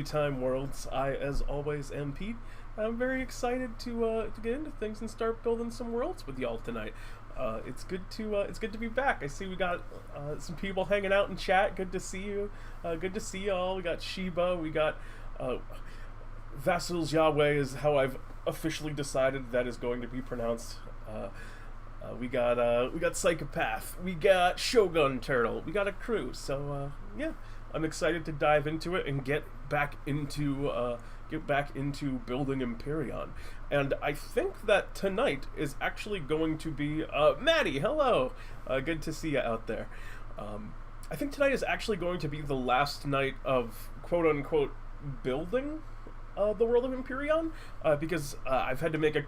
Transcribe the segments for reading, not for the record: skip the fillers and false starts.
DnDTime Worlds. I, as always, am Pete. I'm very excited to get into things and start building some worlds with y'all tonight. It's good to be back. I see we got some people hanging out in chat. Good to see you. Good to see y'all. We got Sheba. We got Vasil's Yahweh is how I've officially decided that is going to be pronounced. We got Psychopath. We got Shogun Turtle. We got a crew. So yeah, I'm excited to dive into it and get back into building Empyrion. And I think that tonight is actually going to be Maddie. Hello, good to see you out there. I think tonight is actually going to be the last night of quote unquote building the world of Empyrion, because I've had to make a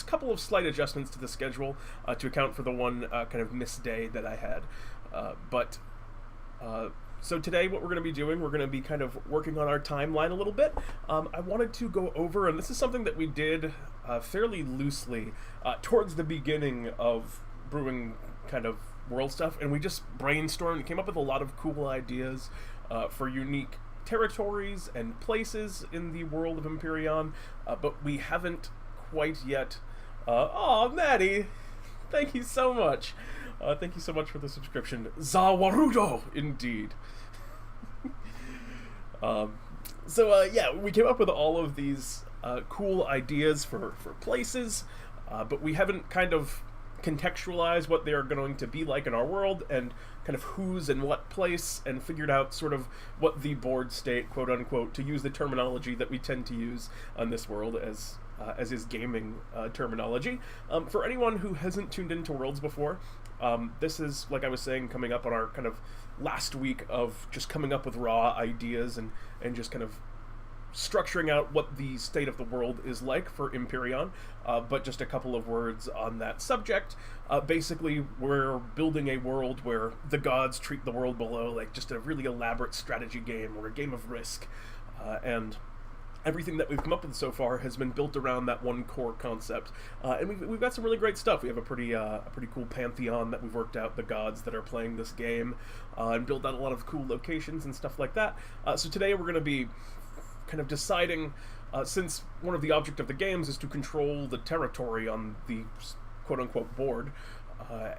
couple of slight adjustments to the schedule to account for the one kind of missed day that I had. So today what we're going to be doing, we're going to be kind of working on our timeline a little bit. I wanted to go over, and this is something that we did fairly loosely towards the beginning of brewing kind of world stuff, and we just brainstormed and came up with a lot of cool ideas for unique territories and places in the world of Empyrion, but we haven't quite yet... oh, Maddie! Thank you so much! Thank you so much for the subscription. Zawarudo, indeed. Yeah, we came up with all of these cool ideas for places, but we haven't kind of contextualized what they are going to be like in our world, and kind of who's in what place, and figured out sort of what the board state, quote unquote, to use the terminology that we tend to use on this world as is gaming terminology. For anyone who hasn't tuned into Worlds before, this is, like I was saying, coming up on our kind of last week of just coming up with raw ideas and just kind of structuring out what the state of the world is like for Empyrion, but just a couple of words on that subject. Basically, we're building a world where the gods treat the world below like just a really elaborate strategy game or a game of Risk, and everything that we've come up with so far has been built around that one core concept, and we've got some really great stuff. We have a pretty cool pantheon that we've worked out, the gods that are playing this game, and built out a lot of cool locations and stuff like that. So today we're going to be kind of deciding, since one of the object of the games is to control the territory on the quote-unquote board,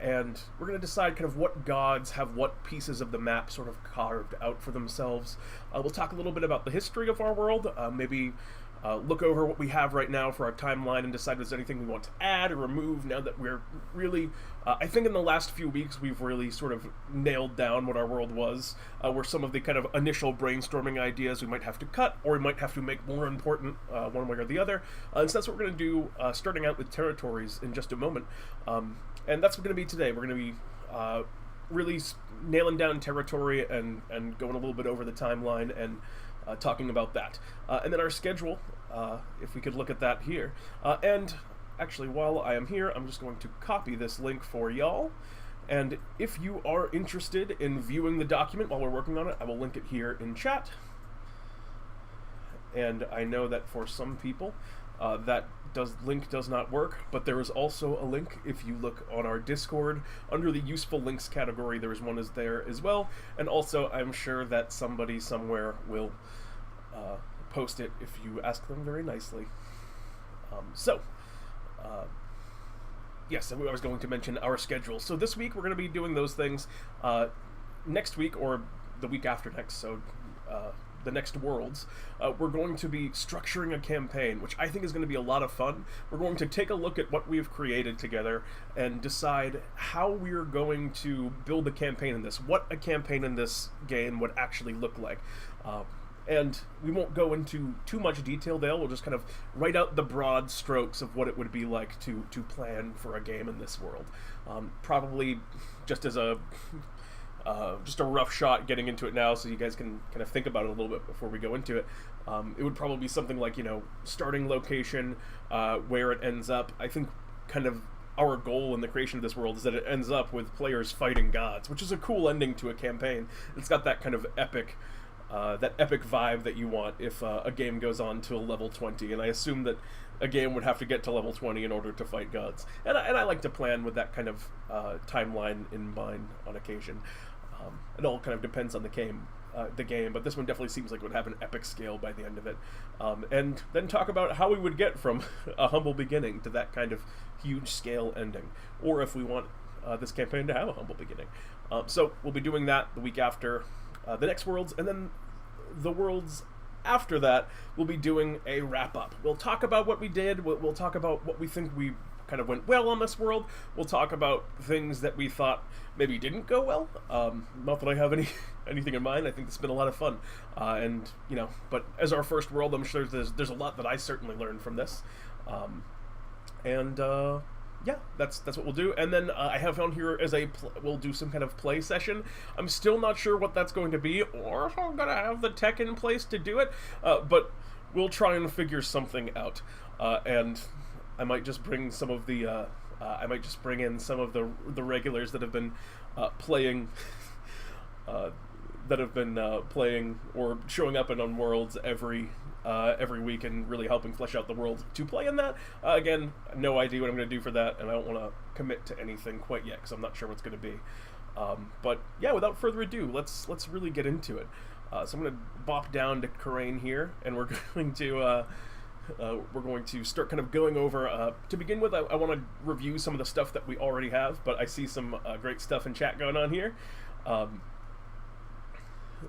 and we're going to decide kind of what gods have what pieces of the map sort of carved out for themselves. We'll talk a little bit about the history of our world, maybe look over what we have right now for our timeline and decide if there's anything we want to add or remove now that we're really... I think in the last few weeks we've really sort of nailed down what our world was, where some of the kind of initial brainstorming ideas we might have to cut, or we might have to make more important one way or the other. And so that's what we're going to do, starting out with territories in just a moment. And that's what we're going to be today. We're going to be really nailing down territory and going a little bit over the timeline and talking about that. And then our schedule, if we could look at that here. And actually, while I am here, I'm just going to copy this link for y'all. And if you are interested in viewing the document while we're working on it, I will link it here in chat. And I know that for some people, that link does not work, but there is also a link if you look on our Discord under the useful links category. There is one there as well, and also I'm sure that somebody somewhere will post it if you ask them very nicely. Yes, I was going to mention our schedule. So this week we're going to be doing those things. Next week, or the week after next, so the next Worlds, we're going to be structuring a campaign, which I think is going to be a lot of fun. We're going to take a look at what we've created together and decide how we're going to build a campaign in this, what a campaign in this game would actually look like. And we won't go into too much detail there. We'll just kind of write out the broad strokes of what it would be like to plan for a game in this world. Probably just as a rough shot getting into it now, so you guys can kind of think about it a little bit before we go into it. It would probably be something like, starting location, where it ends up. I think kind of our goal in the creation of this world is that it ends up with players fighting gods, which is a cool ending to a campaign. It's got that kind of epic vibe that you want if a game goes on to a level 20, and I assume that a game would have to get to level 20 in order to fight gods. And I like to plan with that kind of timeline in mind on occasion. It all kind of depends on the game. the game, but this one definitely seems like it would have an epic scale by the end of it. And then talk about how we would get from a humble beginning to that kind of huge scale ending, or if we want this campaign to have a humble beginning. So we'll be doing that the week after the next Worlds, and then the Worlds after that we'll be doing a wrap-up. We'll talk about what we did, we'll talk about what we think we kind of went well on this world. We'll talk about things that we thought maybe didn't go well. Not that I have anything in mind. I think it's been a lot of fun, and but as our first world, I'm sure there's a lot that I certainly learned from this, yeah, that's what we'll do. And then I have on here as we'll do some kind of play session. I'm still not sure what that's going to be, or if I'm gonna have the tech in place to do it, but we'll try and figure something out, and I might just bring some of the I might just bring in some of the regulars that have been playing playing or showing up on Worlds every week and really helping flesh out the world to play in that. Again, no idea what I'm going to do for that, and I don't want to commit to anything quite yet because I'm not sure what's going to be. But yeah, without further ado, let's really get into it. So I'm going to bop down to Karain here, and we're going to start kind of going over, to begin with, I want to review some of the stuff that we already have, but I see some great stuff in chat going on here.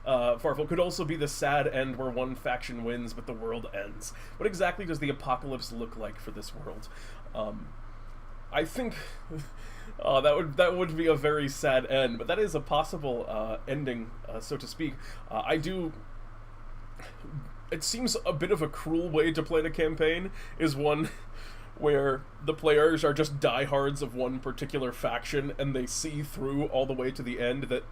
Farfel could also be the sad end where one faction wins but the world ends. What exactly does the apocalypse look like for this world? I think that would be a very sad end, but that is a possible ending, so to speak. It seems a bit of a cruel way to play the campaign, is one where the players are just diehards of one particular faction and they see through all the way to the end that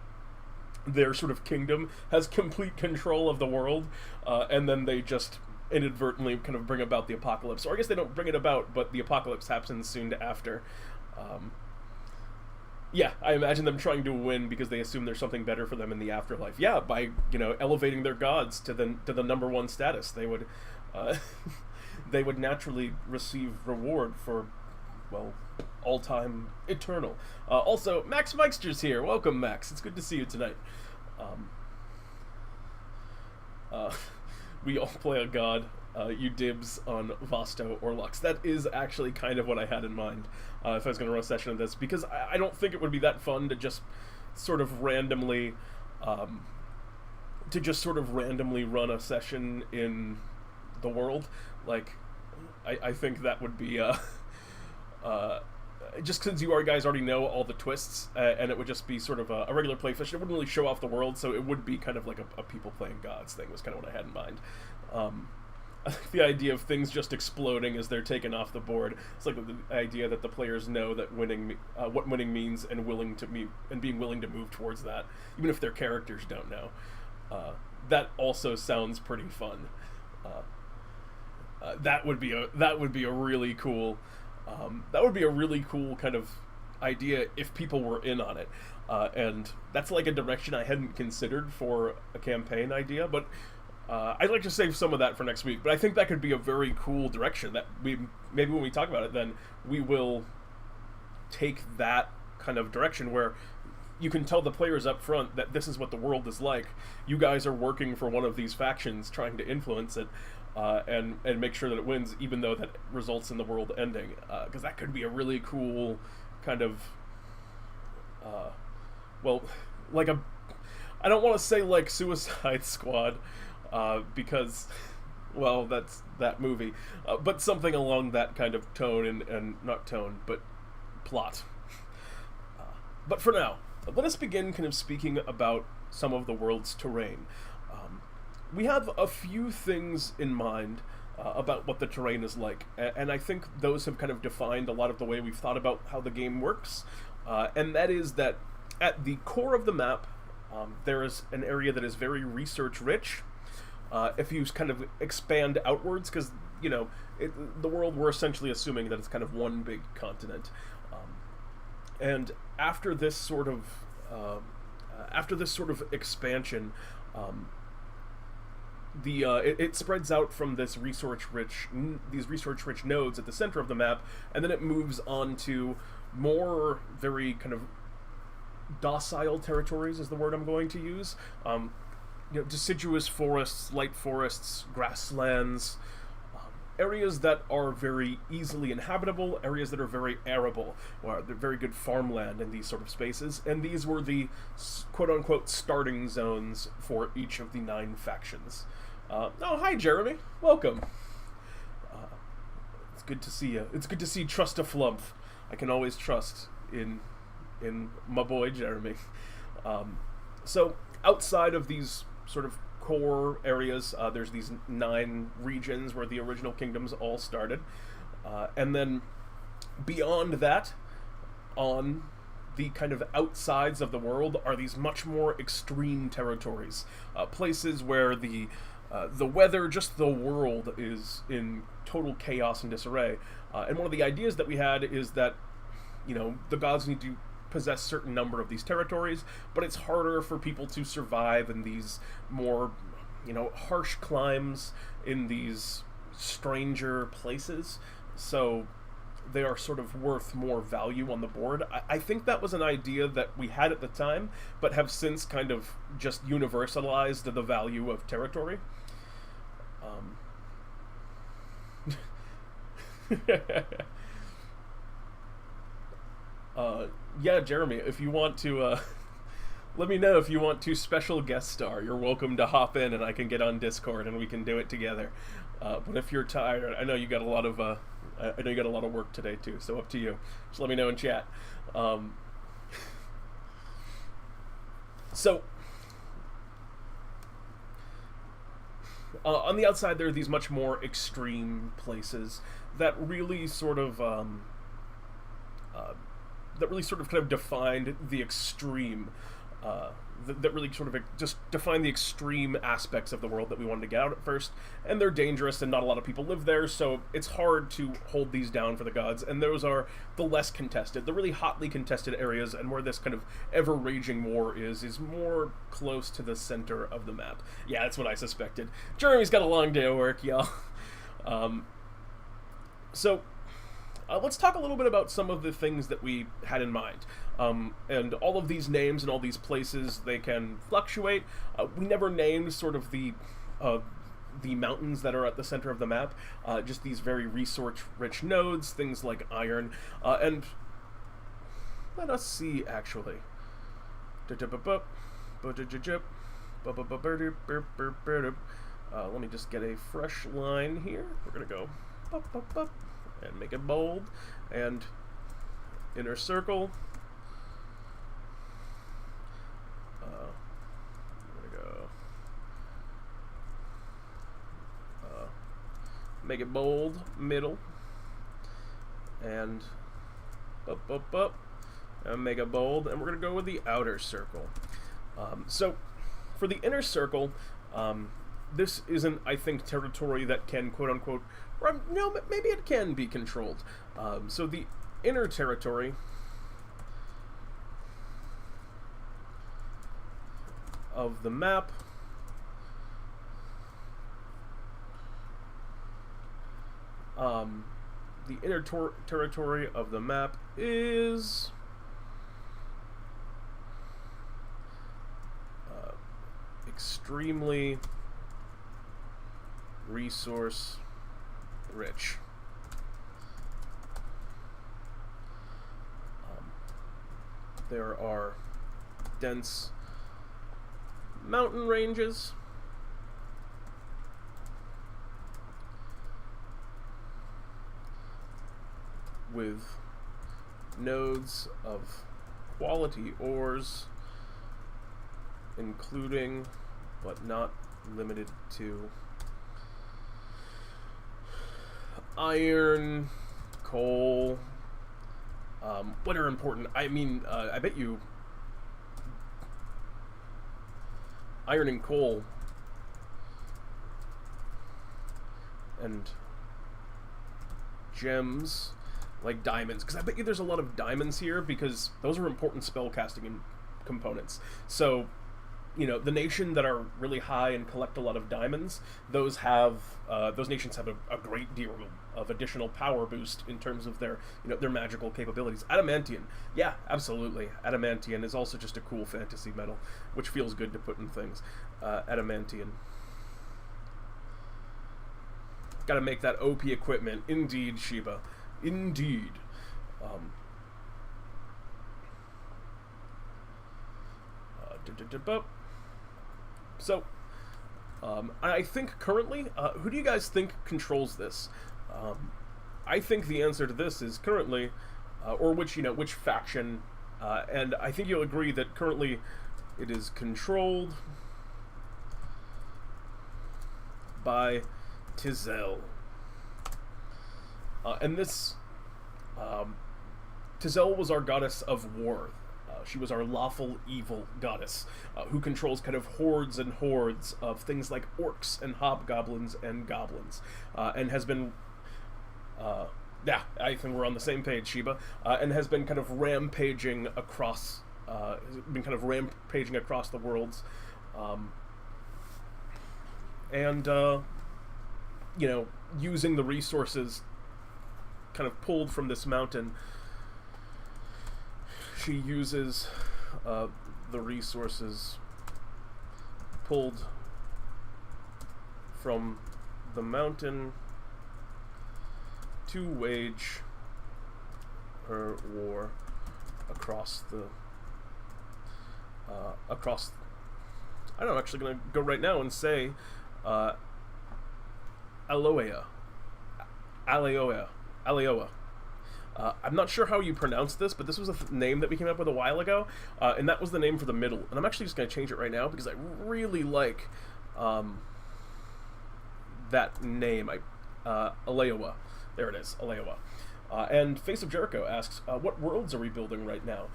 their sort of kingdom has complete control of the world, and then they just inadvertently kind of bring about the apocalypse. Or I guess they don't bring it about, but the apocalypse happens soon after. Yeah, I imagine them trying to win because they assume there's something better for them in the afterlife. Yeah, by elevating their gods to the #1 status, they would they would naturally receive reward for, well, all time eternal. Also, Max Meixter's here. Welcome, Max. It's good to see you tonight. We all play a god. You dibs on Vosto or Lux. That is actually kind of what I had in mind if I was going to run a session of this, because I don't think it would be that fun to just sort of randomly run a session in the world. Like, I think that would be just because you guys already know all the twists, and it would just be sort of a regular play session. It wouldn't really show off the world, so it would be kind of like a people playing gods thing was kind of what I had in mind. I think the idea of things just exploding as they're taken off the board, it's like the idea that the players know that what winning means, and being willing to move towards that, even if their characters don't know. That also sounds pretty fun. That would be a really cool kind of idea if people were in on it, and that's like a direction I hadn't considered for a campaign idea, but I'd like to save some of that for next week. But I think that could be a very cool direction that maybe when we talk about it, then we will take that kind of direction where you can tell the players up front that this is what the world is like. You guys are working for one of these factions, trying to influence it, and make sure that it wins, even though that results in the world ending. Because that could be a really cool kind of, well, like I don't want to say like Suicide Squad, because, well, that's that movie, but something along that kind of tone and not tone, but plot. But for now, let us begin kind of speaking about some of the world's terrain. We have a few things in mind about what the terrain is like, and I think those have kind of defined a lot of the way we've thought about how the game works, and that is that at the core of the map, there is an area that is very research-rich. If you kind of expand outwards, because, the world, we're essentially assuming that it's kind of one big continent. And after this sort of expansion, it spreads out from these research-rich nodes at the center of the map, and then it moves on to more very kind of docile territories, is the word I'm going to use. deciduous forests, light forests, grasslands, areas that are very easily inhabitable, areas that are very arable, or they're very good farmland in these sort of spaces, and these were the quote-unquote starting zones for each of the 9 factions. Oh, hi, Jeremy. Welcome. It's good to see you. It's good to see Trust a Flump. I can always trust in my boy, Jeremy. So, outside of these sort of core areas, there's these 9 regions where the original kingdoms all started. And then beyond that, on the kind of outsides of the world, are these much more extreme territories. Places where the weather, just the world, is in total chaos and disarray. And one of the ideas that we had is that, the gods need to possess certain number of these territories, but it's harder for people to survive in these more, harsh climes, in these stranger places. So they are sort of worth more value on the board. I think that was an idea that we had at the time, but have since kind of just universalized the value of territory. Yeah, Jeremy, if you want to, let me know if you want to special guest star. You're welcome to hop in, and I can get on Discord, and we can do it together. But if you're tired, I know you got a lot of, work today too. So up to you. Just let me know in chat. So, on the outside, there are these much more extreme places that really sort of, kind of defined the extreme, that really sort of just defined the extreme aspects of the world that we wanted to get out at first. And they're dangerous, and not a lot of people live there, so it's hard to hold these down for the gods. And those are the less contested, the really hotly contested areas, and where this kind of ever-raging war is more close to the center of the map. Yeah, that's what I suspected. Jeremy's got a long day of work, y'all. Let's talk a little bit about some of the things that we had in mind. And all of these names and all these places, they can fluctuate. We never named sort of the mountains that are at the center of the map, just these very resource-rich nodes, things like iron. And let us see, actually. Let me just get a fresh line here. We're going to go up, and make it bold, and inner circle. I'm gonna go make it bold, middle, and up, and make it bold, and we're gonna go with the outer circle. So for the inner circle, this isn't, I think, territory that can quote-unquote, no, maybe it can be controlled. So the inner territory of the map territory of the map is extremely resource rich. There are dense mountain ranges, with nodes of quality ores, including but not limited to iron, coal. What are important? I mean, I bet you iron and coal and gems like diamonds, because I bet you there's a lot of diamonds here, because those are important spell casting components. So the nation that are really high and collect a lot of diamonds, those nations have a great deal of additional power boost in terms of their magical capabilities. Adamantium, yeah, absolutely. Adamantium is also just a cool fantasy metal, which feels good to put in things. Adamantium. Gotta make that OP equipment. Indeed, Sheba. Indeed. So, I think currently, who do you guys think controls this? I think the answer to this is currently, or which faction, and I think you'll agree that currently it is controlled by Tizel. And this, Tizel was our goddess of war. She was our lawful evil goddess, who controls kind of hordes and hordes of things like orcs and hobgoblins and goblins, and has been, yeah, I think we're on the same page, Sheba, and has been kind of rampaging across, the worlds, and using the resources kind of pulled from this mountain. She uses the resources pulled from the mountain to wage her war across the I don't know, I'm actually going to go right now and say Aleoa. I'm not sure how you pronounce this, but this was a name that we came up with a while ago, and that was the name for the middle. And I'm actually just going to change it right now because I really like that name. Aleoa. There it is, Aleoa. And Face of Jericho asks, what worlds are we building right now?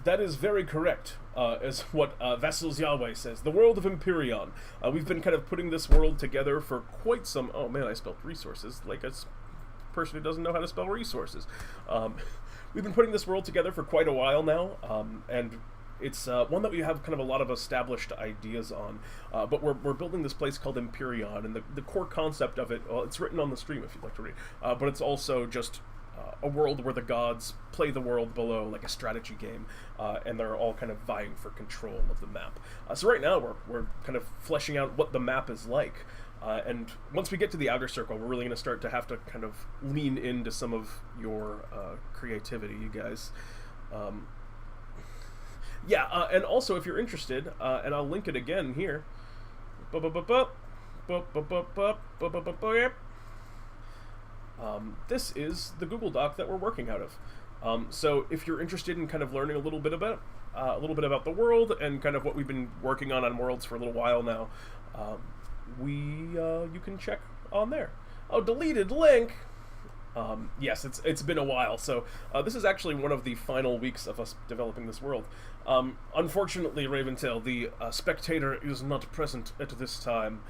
That is very correct, is what Vassals Yahweh says. The world of Empyrion. We've been kind of putting this world together for quite some... Oh man, I spelled resources like a person who doesn't know how to spell resources. We've been putting this world together for quite a while now, and it's one that we have kind of a lot of established ideas on, but we're building this place called Empyrion, and the core concept of it, well, it's written on the stream if you'd like to read, but it's also just a world where the gods play the world below like a strategy game, and they're all kind of vying for control of the map. So right now we're kind of fleshing out what the map is like. And once we get to the outer circle, we're really going to start to have to kind of lean into some of your creativity, you guys. Yeah, and also if you're interested, and I'll link it again here. This is the Google Doc that we're working out of. So if you're interested in kind of learning a little bit about the world and kind of what we've been working on Worlds for a little while now, you can check on there. Oh, deleted link. Yes, it's been a while. So this is actually one of the final weeks of us developing this world. Unfortunately, Raventail, the spectator is not present at this time.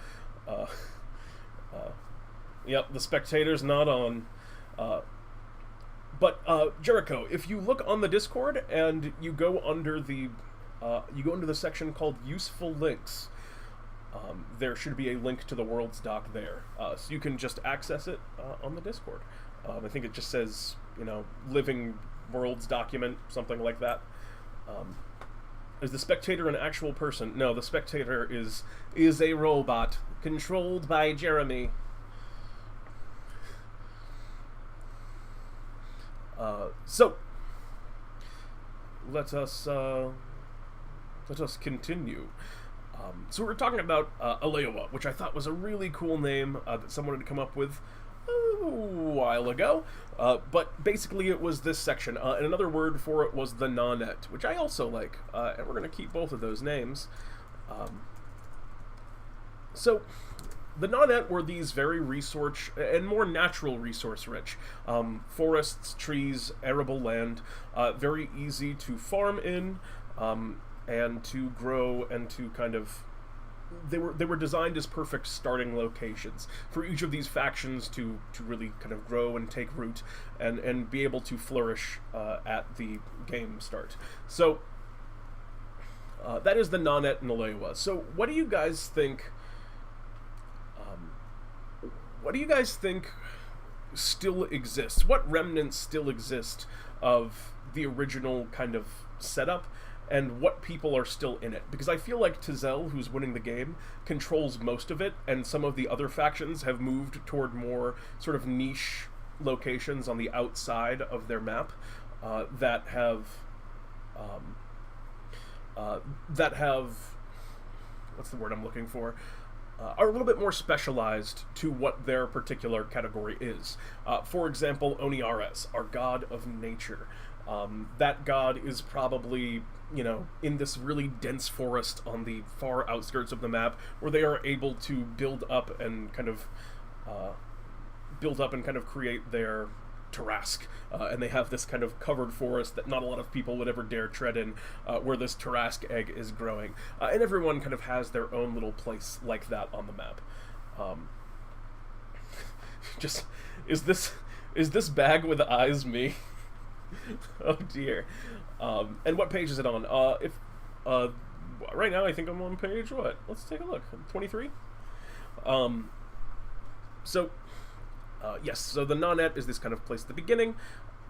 Yep, the spectator's not on. But Jericho, if you look on the Discord and you go under the section called Useful Links, there should be a link to the Worlds doc there, so you can just access it on the Discord. I think it just says, Living Worlds document, something like that. Is the spectator an actual person? No, the spectator is a robot controlled by Jeremy. So let us continue. So we were talking about Aleoa, which I thought was a really cool name that someone had come up with a while ago. But basically it was this section, and another word for it was the nonet, which I also like, and we're going to keep both of those names. So the nonet were these very resource and more natural resource rich forests, trees, arable land, very easy to farm in, and to grow and to kind of they were designed as perfect starting locations for each of these factions to really kind of grow and take root and be able to flourish at the game start. So That is the Nonet and Alewa. So what do you guys think? What do you guys think still exists? What remnants still exist of the original kind of setup, and what people are still in it? Because I feel like Tizel, who's winning the game, controls most of it, and some of the other factions have moved toward more sort of niche locations on the outside of their map that have what's the word I'm looking for? Are a little bit more specialized to what their particular category is. For example, Oniares, our god of nature. That god is probably, in this really dense forest on the far outskirts of the map, where they are able to build up and kind of create their Tarask, and they have this kind of covered forest that not a lot of people would ever dare tread in, where this Tarask egg is growing. And everyone kind of has their own little place like that on the map. Just, is this bag with eyes me? Oh dear. And what page is it on? Right now I think I'm on page what? Let's take a look. 23? Yes, so the Nonet is this kind of place at the beginning.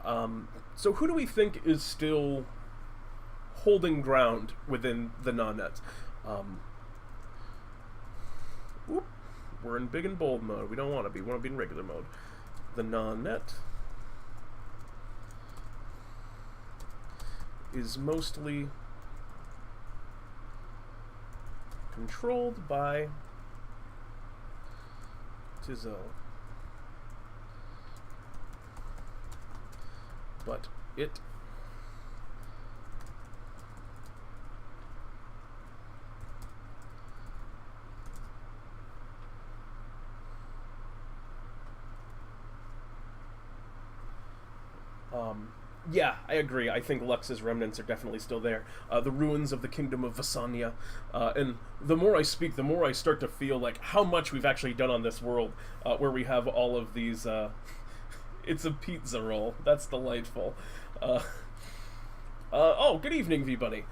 So who do we think is still holding ground within the Nonet? We're in big and bold mode. We don't want to be. We want to be in regular mode. The Nonet is mostly controlled by Tizel. But it yeah, I agree. I think Lux's remnants are definitely still there. The ruins of the kingdom of Vasania. And the more I speak, the more I start to feel like how much we've actually done on this world, where we have all of these it's a pizza roll. That's delightful. Oh, good evening, V-Bunny.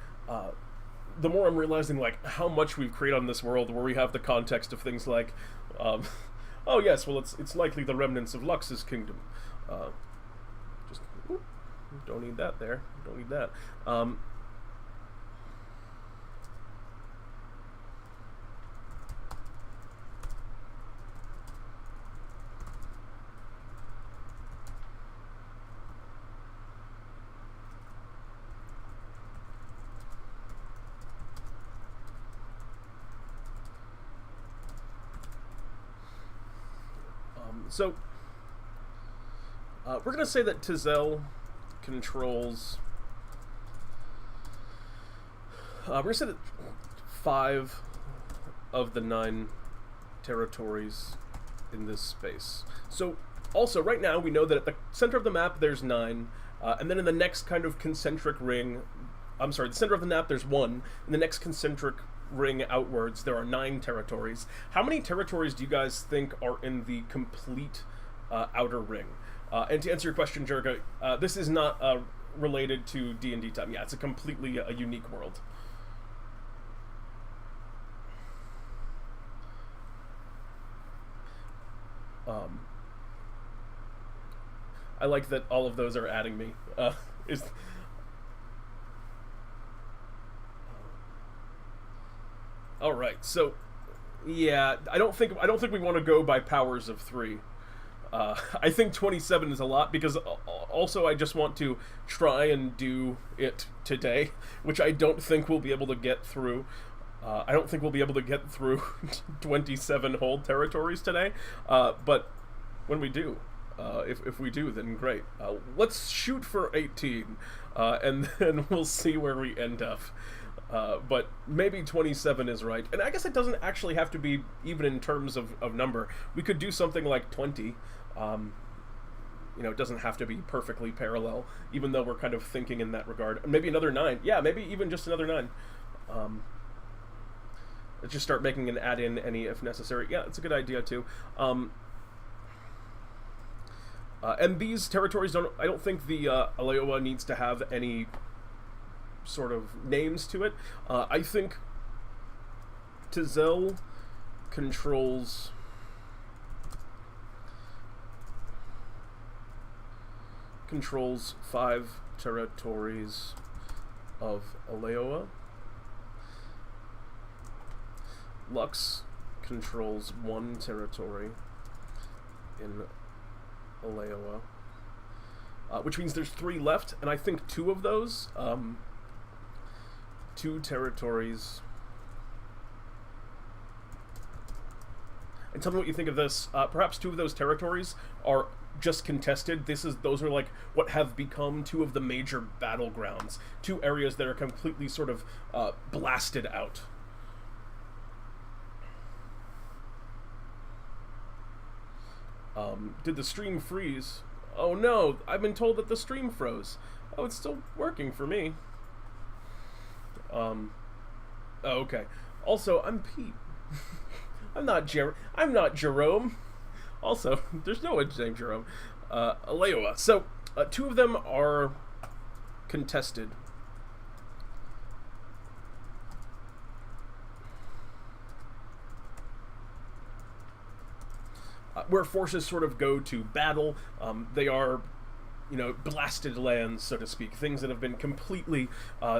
The more I'm realizing, like, how much we've created on this world, where we have the context of things like, oh yes, well, it's likely the remnants of Lux's kingdom. Just, whoop, don't need that there. Don't need that. So, we're going to say that Tizel controls... we're going to say that 5 of the 9 territories in this space. So, also, right now, we know that at the center of the map, there's 9, and then in the next kind of concentric ring... I'm sorry, the center of the map, there's 1, in the next concentric ring outwards, there are 9 territories. How many territories do you guys think are in the complete outer ring? And to answer your question, Jerga, this is not related to DnDTime. Yeah, it's a completely unique world. I like that all of those are adding me. All right, so yeah, I don't think we want to go by powers of 3. I think 27 is a lot, because also I just want to try and do it today, which I don't think we'll be able to get through. I don't think we'll be able to get through 27 whole territories today, but when we do, if we do, then great. Let's shoot for 18, and then we'll see where we end up. But maybe 27 is right. And I guess it doesn't actually have to be even in terms of number. We could do something like 20. It doesn't have to be perfectly parallel, even though we're kind of thinking in that regard. And maybe another 9. Yeah, maybe even just another 9. Let's just start making an add-in any if necessary. Yeah, it's a good idea too. And these territories I don't think the Aleoa needs to have any sort of names to it. I think Tzel controls controls 5 territories of Aleoa. Lux controls 1 territory in Aleoa, which means there's 3 left, and I think 2 of those, 2 territories. And tell me what you think of this. Perhaps 2 of those territories are just contested. Those are like what have become 2 of the major battlegrounds, 2 areas that are completely sort of blasted out. Did the stream freeze? Oh no, I've been told that the stream froze. Oh, it's still working for me. Oh, okay. Also, I'm Pete. I'm not Jerome. Also, there's no one named Jerome. Aleoa. So, 2 of them are contested. Where forces sort of go to battle. They are, blasted lands, so to speak. Things that have been completely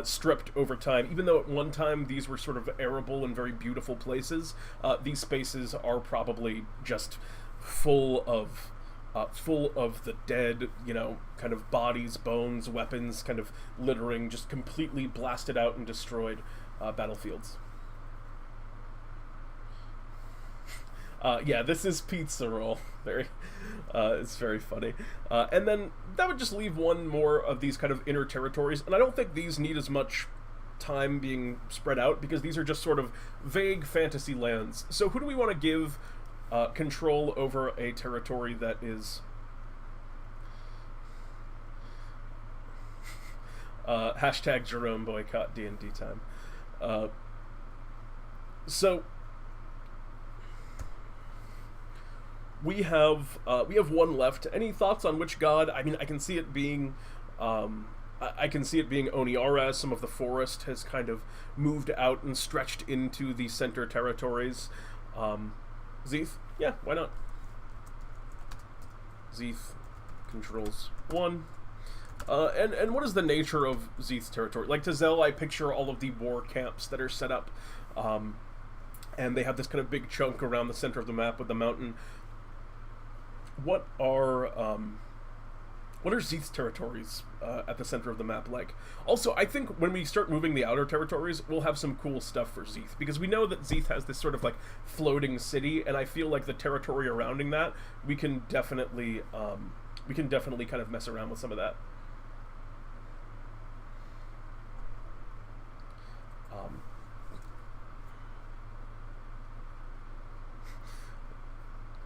stripped over time. Even though at one time these were sort of arable and very beautiful places, these spaces are probably just full of the dead, kind of bodies, bones, weapons, kind of littering, just completely blasted out and destroyed battlefields. Yeah, this is pizza roll. It's very funny. And then that would just leave 1 more of these kind of inner territories, and I don't think these need as much time being spread out, because these are just sort of vague fantasy lands. So who do we want to give control over a territory that is... hashtag Jerome boycott DnDTime. So... We have 1 left. Any thoughts on which god? I mean, I can see it being, I can see it being Oniara. Some of the forest has kind of moved out and stretched into the center territories. Zeeth? Yeah, why not? Zeeth controls 1. And what is the nature of Zeeth's territory? Like Tzel, I picture all of the war camps that are set up, and they have this kind of big chunk around the center of the map with the mountain. What are Zeeth's territories at the center of the map like? Also, I think when we start moving the outer territories, we'll have some cool stuff for Zeeth, because we know that Zeeth has this sort of like floating city, and I feel like the territory surrounding that, we can definitely kind of mess around with some of that.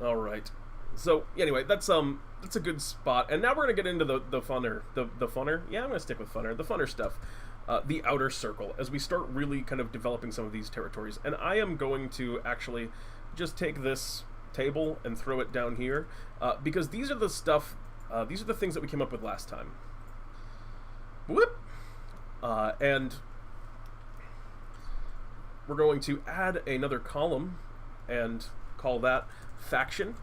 All right. So anyway, that's a good spot, and now we're gonna get into the funner. Yeah, I'm gonna stick with funner. The funner stuff, the outer circle, as we start really kind of developing some of these territories. And I am going to actually just take this table and throw it down here, because these are the stuff. These are the things that we came up with last time. Whoop, and we're going to add another column and call that faction.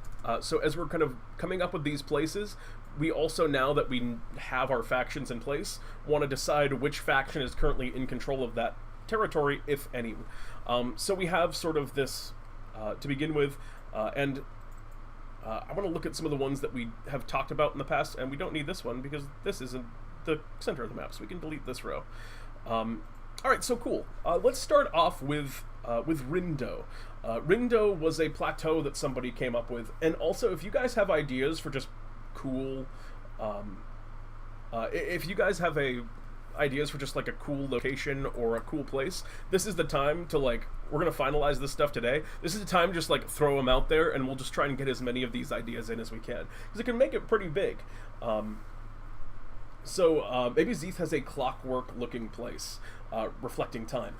So as we're kind of coming up with these places, we also, now that we have our factions in place, want to decide which faction is currently in control of that territory, if any. So we have sort of this to begin with, and I want to look at some of the ones that we have talked about in the past, and we don't need this one because this isn't the center of the map, so we can delete this row. Alright, so cool. Let's start off with Rindo. Rindo was a plateau that somebody came up with, and also if you guys have ideas for just cool, if you guys have ideas for just like a cool location or a cool place, this is the time to, like, we're gonna finalize this stuff today. This is the time to just like throw them out there, and we'll just try and get as many of these ideas in as we can, because it can make it pretty big. So maybe Zeeth has a clockwork looking place, reflecting time,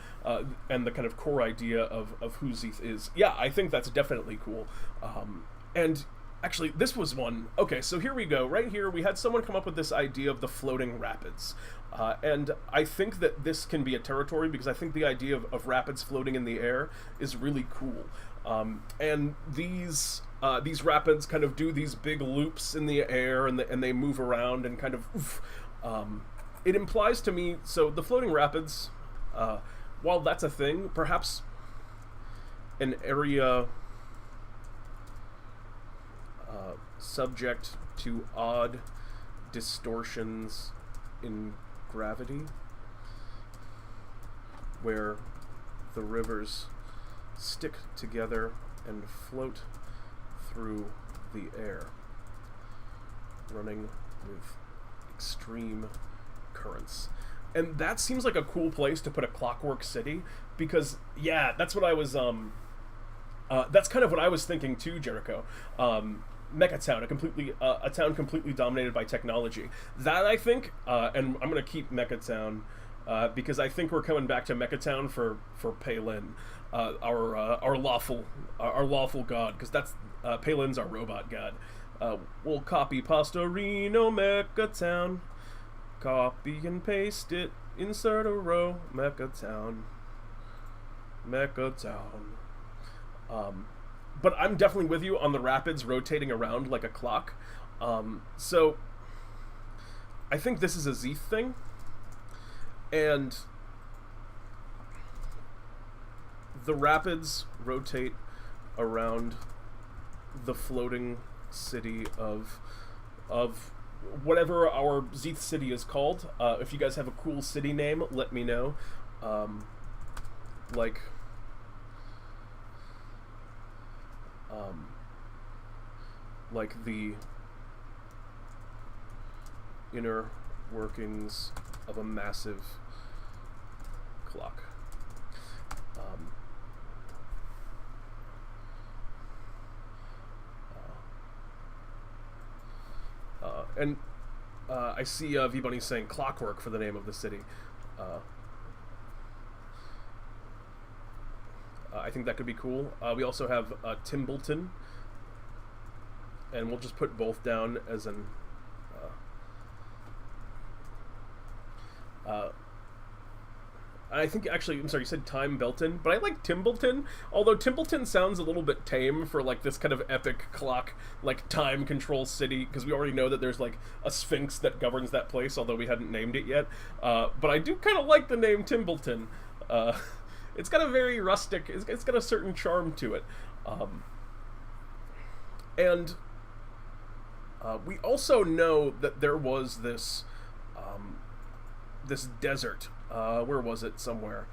and the kind of core idea of who Zeeth is. Yeah, I think that's definitely cool. And Actually, this was one. Okay, so here we go. Right here, we had someone come up with this idea of the floating rapids. And I think that this can be a territory because I think the idea of rapids floating in the air is really cool. And these rapids kind of do these big loops in the air, and they move around and kind of... Oof, it implies to me... So the floating rapids, while that's a thing, perhaps an area... subject to odd distortions in gravity, where the rivers stick together and float through the air, running with extreme currents. And that seems like a cool place to put a clockwork city, because, yeah, that's what I was, that's kind of what I was thinking too, Jericho. Mecha Town, a town completely dominated by technology. That, I think, and I'm gonna keep Mecha Town, because I think we're coming back to Mecha Town for Palin, our lawful god, because that's Palin's our robot god. We'll copy Pastorino Mecha Town, copy and paste it, insert a row, Mecha Town, Mecha Town. But I'm definitely with you on the rapids rotating around like a clock. So I think this is a Zeeth thing. And the rapids rotate around the floating city of whatever our Zeeth city is called. If you guys have a cool city name, let me know. Like the inner workings of a massive clock. And I see V-Bunny saying clockwork for the name of the city. I think that could be cool. We also have Timbleton, and we'll just put both down as an... I think, actually, I'm sorry, you said Time Belton, but I like Timbleton, although Timbleton sounds a little bit tame for, like, this kind of epic clock, like, time control city, because we already know that there's, like, a sphinx that governs that place, although we hadn't named it yet. But I do kind of like the name Timbleton. It's got a very rustic, it's got a certain charm to it. And we also know that there was this this desert. Where was it? Somewhere.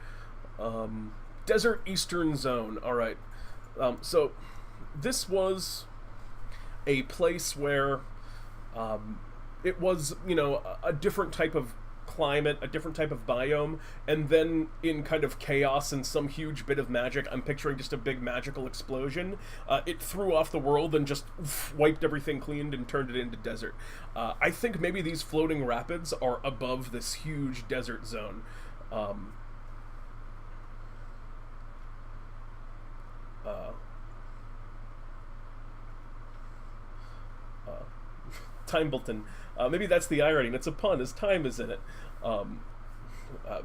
Desert Eastern Zone. All right. So this was a place where it was, you know, a different type of climate, a different type of biome, and then in kind of chaos and some huge bit of magic, I'm picturing just a big magical explosion, it threw off the world and just wiped everything clean and turned it into desert. I think maybe these floating rapids are above this huge desert zone. Timebleton. Maybe that's the irony. It's a pun, as time is in it.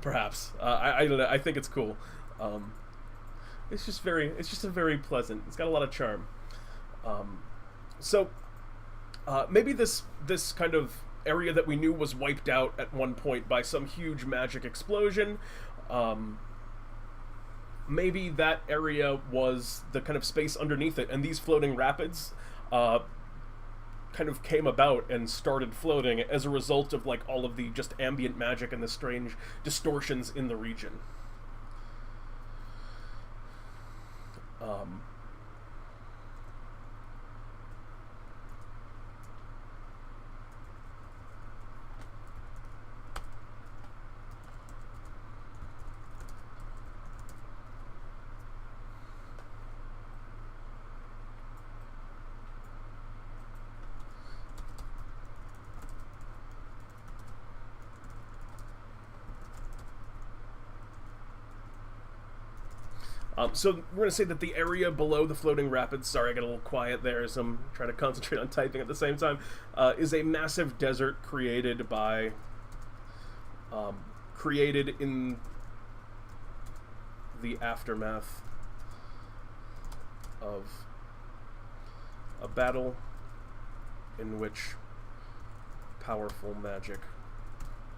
Perhaps. I don't know. I think it's cool. It's just a very pleasant. It's got a lot of charm. So maybe this kind of area that we knew was wiped out at one point by some huge magic explosion. Maybe that area was the kind of space underneath it, and these floating rapids kind of came about and started floating as a result of, like, all of the just ambient magic and the strange distortions in the region. So we're going to say that the area below the floating rapids, sorry I got a little quiet there as I'm trying to concentrate on typing at the same time, is a massive desert created by, created in the aftermath of a battle in which powerful magic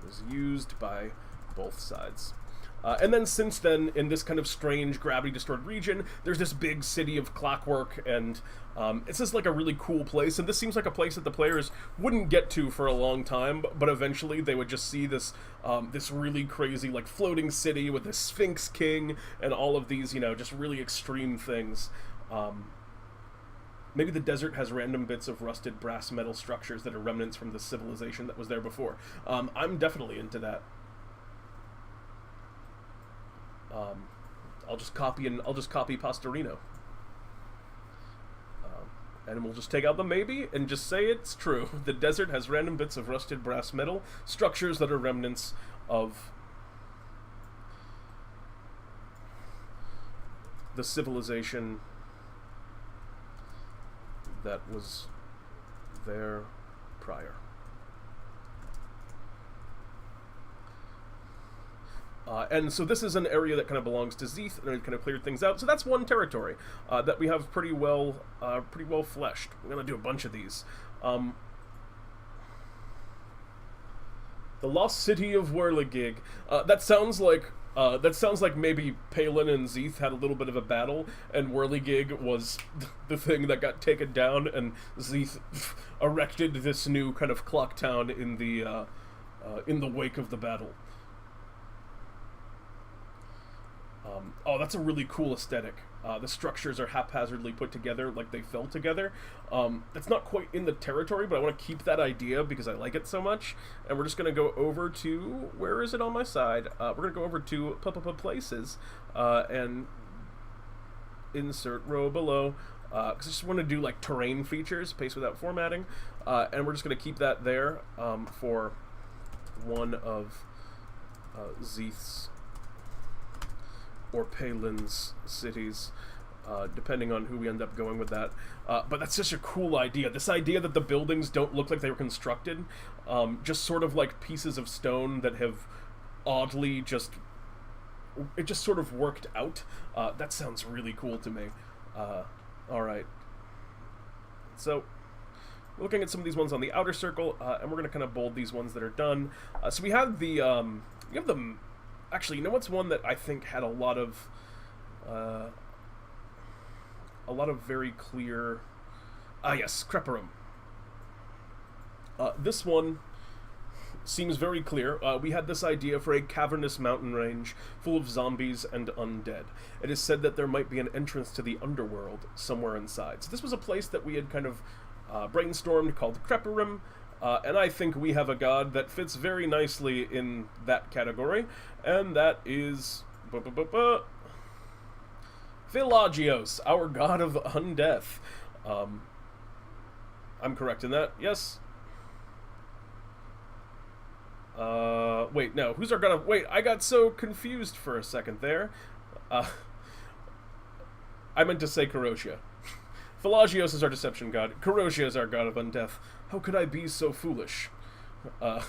was used by both sides. And then since then, in this kind of strange gravity-distorted region, there's this big city of clockwork, and it's just like a really cool place, and this seems like a place that the players wouldn't get to for a long time, but eventually they would just see this this really crazy, like, floating city with this Sphinx King, and all of these, you know, just really extreme things. Maybe the desert has random bits of rusted brass metal structures that are remnants from the civilization that was there before. I'm definitely into that. I'll just copy Pastorino, and we'll just take out the maybe and just say it's true. The desert has random bits of rusted brass metal structures that are remnants of the civilization that was there prior. And so this is an area that kind of belongs to Zeeth, and it kind of cleared things out. So that's one territory that we have pretty well fleshed. We're gonna do a bunch of these. The Lost City of Whirligig. That sounds like maybe Palin and Zeeth had a little bit of a battle, and Whirligig was the thing that got taken down, and Zeeth erected this new kind of clock town in the wake of the battle. Oh, that's a really cool aesthetic. The structures are haphazardly put together, like they fell together. That's not quite in the territory, but I want to keep that idea because I like it so much. And we're just going to go over to, where is it on my side? We're going to go over to places and insert row below. Because I just want to do like terrain features, paste without formatting. And we're just going to keep that there for one of Zeeth's or Palin's cities, depending on who we end up going with that. But that's such a cool idea. This idea that the buildings don't look like they were constructed, just sort of like pieces of stone that have oddly it just sort of worked out. That sounds really cool to me. Alright. So, looking at some of these ones on the outer circle, and we're going to kind of bold these ones that are done. So we have the, actually, you know what's one that I think had a lot of very clear... yes, Creperum. This one seems very clear. We had this idea for a cavernous mountain range full of zombies and undead. It is said that there might be an entrance to the underworld somewhere inside. So this was a place that we had kind of brainstormed called Creperum. And I think we have a god that fits very nicely in that category, and that is Philagios, our god of undeath. I'm correct in that, yes? Wait, no, who's our god of... Wait, I got so confused for a second there. I ment to say Karoshia. Philagios is our deception god. Karoshia is our god of undeath. How could I be so foolish? Oh,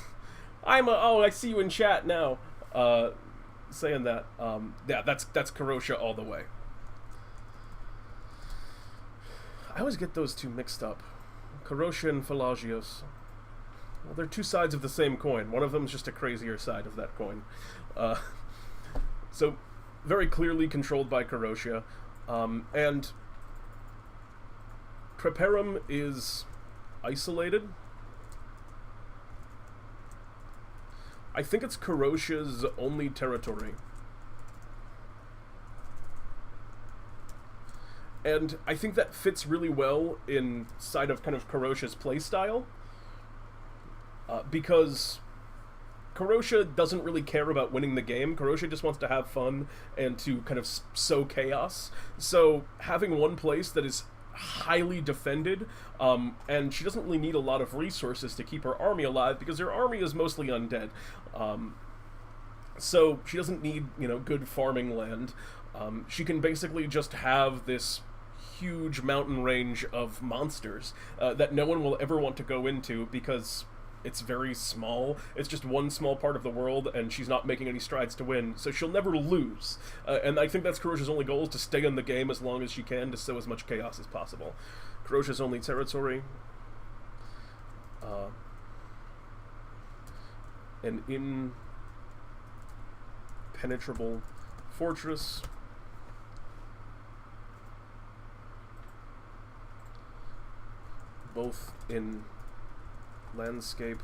I see you in chat now. Saying that. Yeah, that's Karoshia all the way. I always get those two mixed up. Karoshia and Philagios. Well, they're two sides of the same coin. One of them is just a crazier side of that coin. So, very clearly controlled by Karoshia. And Creperum is isolated. I think it's Karoshia's only territory. And I think that fits really well inside of kind of Karoshia's playstyle. Because Karoshia doesn't really care about winning the game. Karoshia just wants to have fun and to kind of sow chaos. So having one place that is highly defended, and she doesn't really need a lot of resources to keep her army alive because her army is mostly undead. So she doesn't need, good farming land. She can basically just have this huge mountain range of monsters that no one will ever want to go into because it's very small. It's just one small part of the world, and she's not making any strides to win, so she'll never lose. And I think that's Kurosha's only goal, is to stay in the game as long as she can to sow as much chaos as possible. Kurosha's only territory. An impenetrable fortress. Both in landscape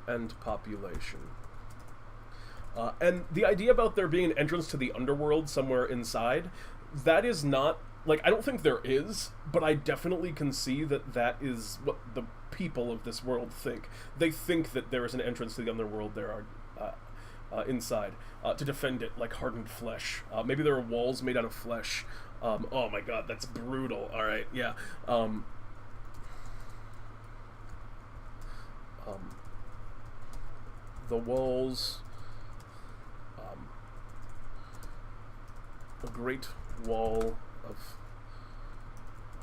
and population. And the idea about there being an entrance to the underworld somewhere inside, that is not, like, I don't think there is, but I definitely can see that that is what the people of this world think. They think that there is an entrance to the underworld there are inside, to defend it like hardened flesh. Maybe there are walls made out of flesh. Oh my god, that's brutal. Alright, yeah. The walls, a great wall of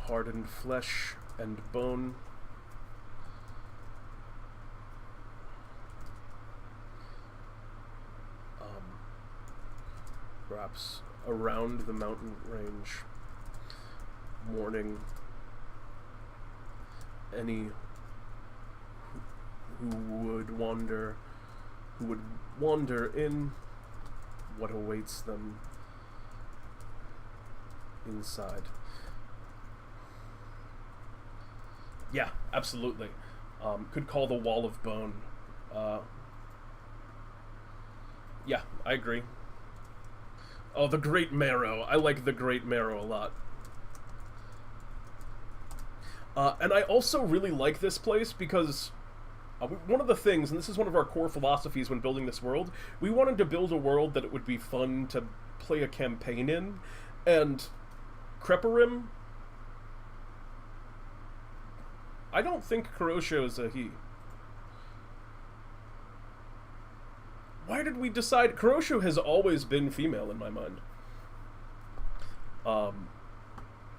hardened flesh and bone. Perhaps around the mountain range, warning any who would wander in what awaits them inside. Yeah, absolutely. Could call the wall of bone. Yeah, I agree. Oh, the Great Marrow. I like the Great Marrow a lot. And I also really like this place because one of the things, and this is one of our core philosophies when building this world, we wanted to build a world that it would be fun to play a campaign in, and Creperim, I don't think Kurosha is a he. Why did we decide? Kurosha has always been female in my mind.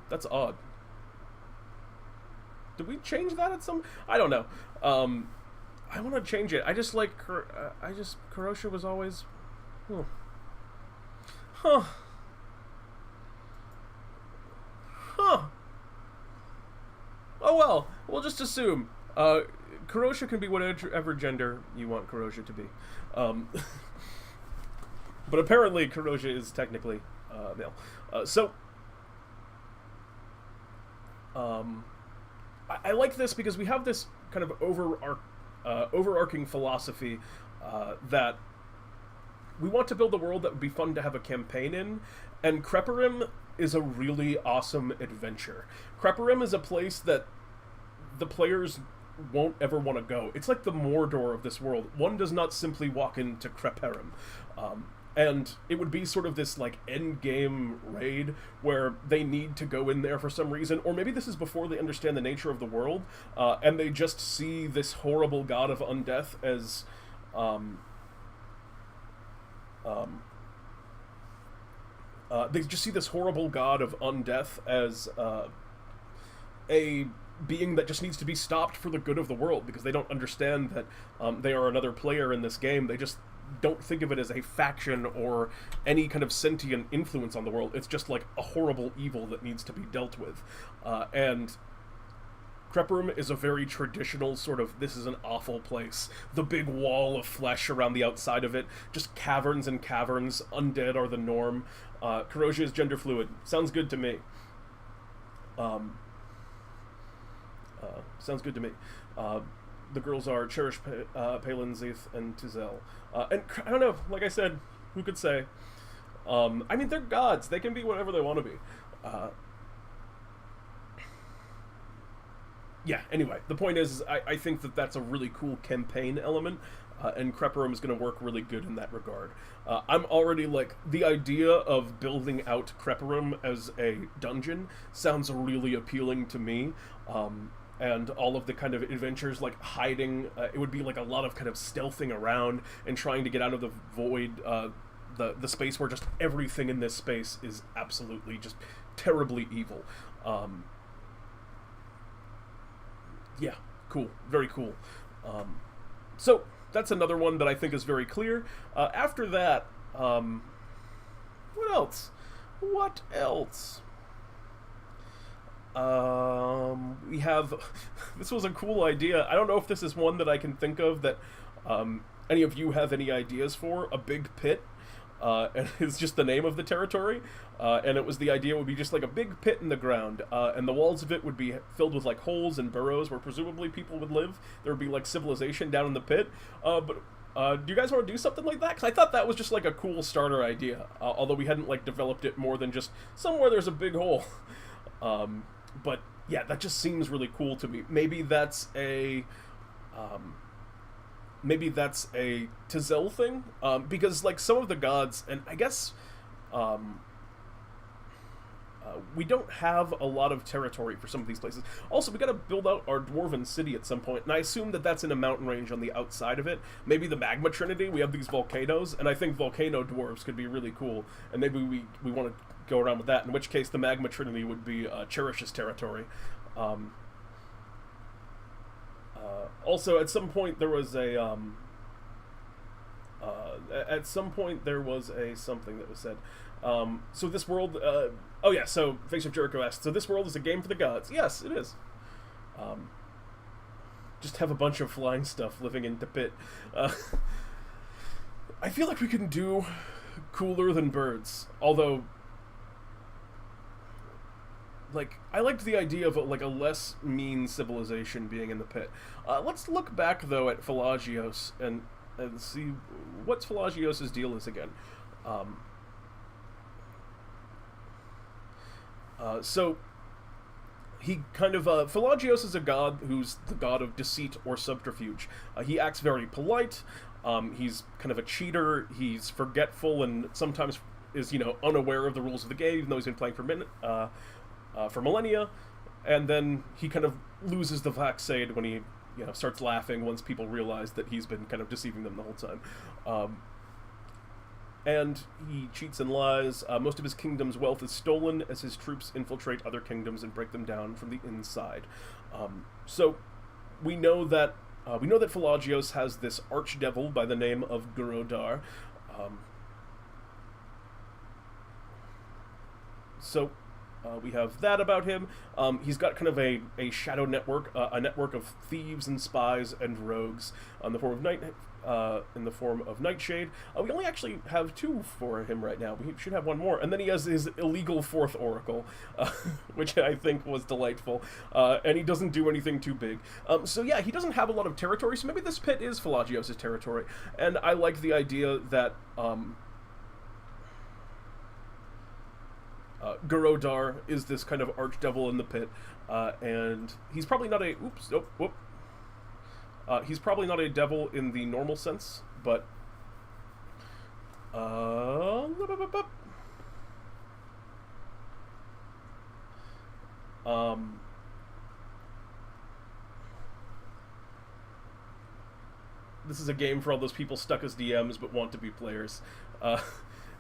That's odd. Did we change that at some... I don't know. I want to change it. I just like... Kurosha was always... Huh. Oh well, we'll just assume. Kurosha can be whatever gender you want Kurosha to be. But apparently Kurosha is technically male. I like this because we have this kind of overarching philosophy that we want to build a world that would be fun to have a campaign in, and Creperim is a really awesome adventure. Creperim is a place that the players won't ever want to go. It's like the Mordor of this world. One does not simply walk into Creperim. And it would be sort of this, like, end-game raid where they need to go in there for some reason, or maybe this is before they understand the nature of the world, and they just see this horrible god of undeath as, they just see this horrible god of undeath as, a being that just needs to be stopped for the good of the world, because they don't understand that they are another player in this game. They just don't think of it as a faction or any kind of sentient influence on the world. It's just like a horrible evil that needs to be dealt with. And Creperim is a very traditional sort of, this is an awful place. The big wall of flesh around the outside of it, just caverns and caverns, undead are the norm. Kurosha is gender fluid. Sounds good to me. Sounds good to me. The girls are Cherish, Palin, Zeth, and Tizel. And I don't know, like I said, who could say? I mean, they're gods. They can be whatever they want to be. Yeah, anyway, the point is, I think that that's a really cool campaign element, and Creperim is going to work really good in that regard. I'm already, like, the idea of building out Creperim as a dungeon sounds really appealing to me. And all of the kind of adventures, like hiding, it would be like a lot of kind of stealthing around and trying to get out of the void the space where just everything in this space is absolutely just terribly evil. Yeah, cool, very cool. So that's another one that I think is very clear. After that, what else? What else? We have... This was a cool idea. I don't know if this is one that I can think of that any of you have any ideas for. A big pit. And it's just the name of the territory. And it was the idea would be just like a big pit in the ground. And the walls of it would be filled with like holes and burrows where presumably people would live. There would be like civilization down in the pit. But do you guys want to do something like that? Because I thought that was just like a cool starter idea. Although we hadn't like developed it more than just somewhere there's a big hole. But yeah, that just seems really cool to me. Maybe that's a Tizel thing, because like some of the gods, and I guess we don't have a lot of territory for some of these places. Also, we got to build out our dwarven city at some point, and I assume that that's in a mountain range on the outside of it. Maybe the Magma Trinity. We have these volcanoes, and I think volcano dwarves could be really cool. And maybe we want to go around with that. In which case, the Magma Trinity would be Cherish's territory. Also, at some point there was a something that was said. So this world, oh yeah, so Face of Jericho asked, so this world is a game for the gods. Yes, it is. Just have a bunch of flying stuff living in the pit. I feel like we can do cooler than birds, although, like, I liked the idea of like a less mean civilization being in the pit. Let's look back though at Pelagios and see what Pelagios' deal is again. So he kind of Pelagios is a god who's the god of deceit or subterfuge. He acts very polite. He's kind of a cheater. He's forgetful and sometimes is, you know, unaware of the rules of the game, even though he's been playing for millennia. And then he kind of loses the Vaxade when he, you know, starts laughing once people realize that he's been kind of deceiving them the whole time. And he cheats and lies. Most of his kingdom's wealth is stolen as his troops infiltrate other kingdoms and break them down from the inside. So we know that Pelagios has this archdevil by the name of Gorodar. We have that about him. He's got kind of a shadow network, a network of thieves and spies and rogues in the form of Nightshade. We only actually have 2 for him right now. We should have 1 more. And then he has his illegal 4th oracle, which I think was delightful. And he doesn't do anything too big. So yeah, he doesn't have a lot of territory, so maybe this pit is Pelagios' territory. And I like the idea that Gorodar is this kind of archdevil in the pit, and he's probably not a... Oops, oh, whoop. He's probably not a devil in the normal sense, but... this is a game for all those people stuck as DMs but want to be players.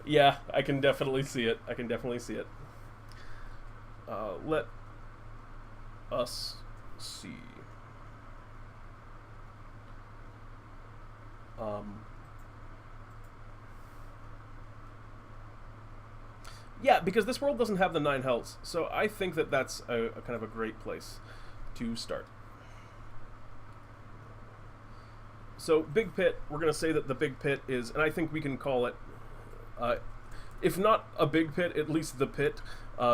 Yeah, I can definitely see it. Let us see. Yeah, because this world doesn't have the 9 hells, so I think that that's a kind of a great place to start. So, Big Pit, we're going to say that the Big Pit is, and I think we can call it, if not a big pit, at least the pit.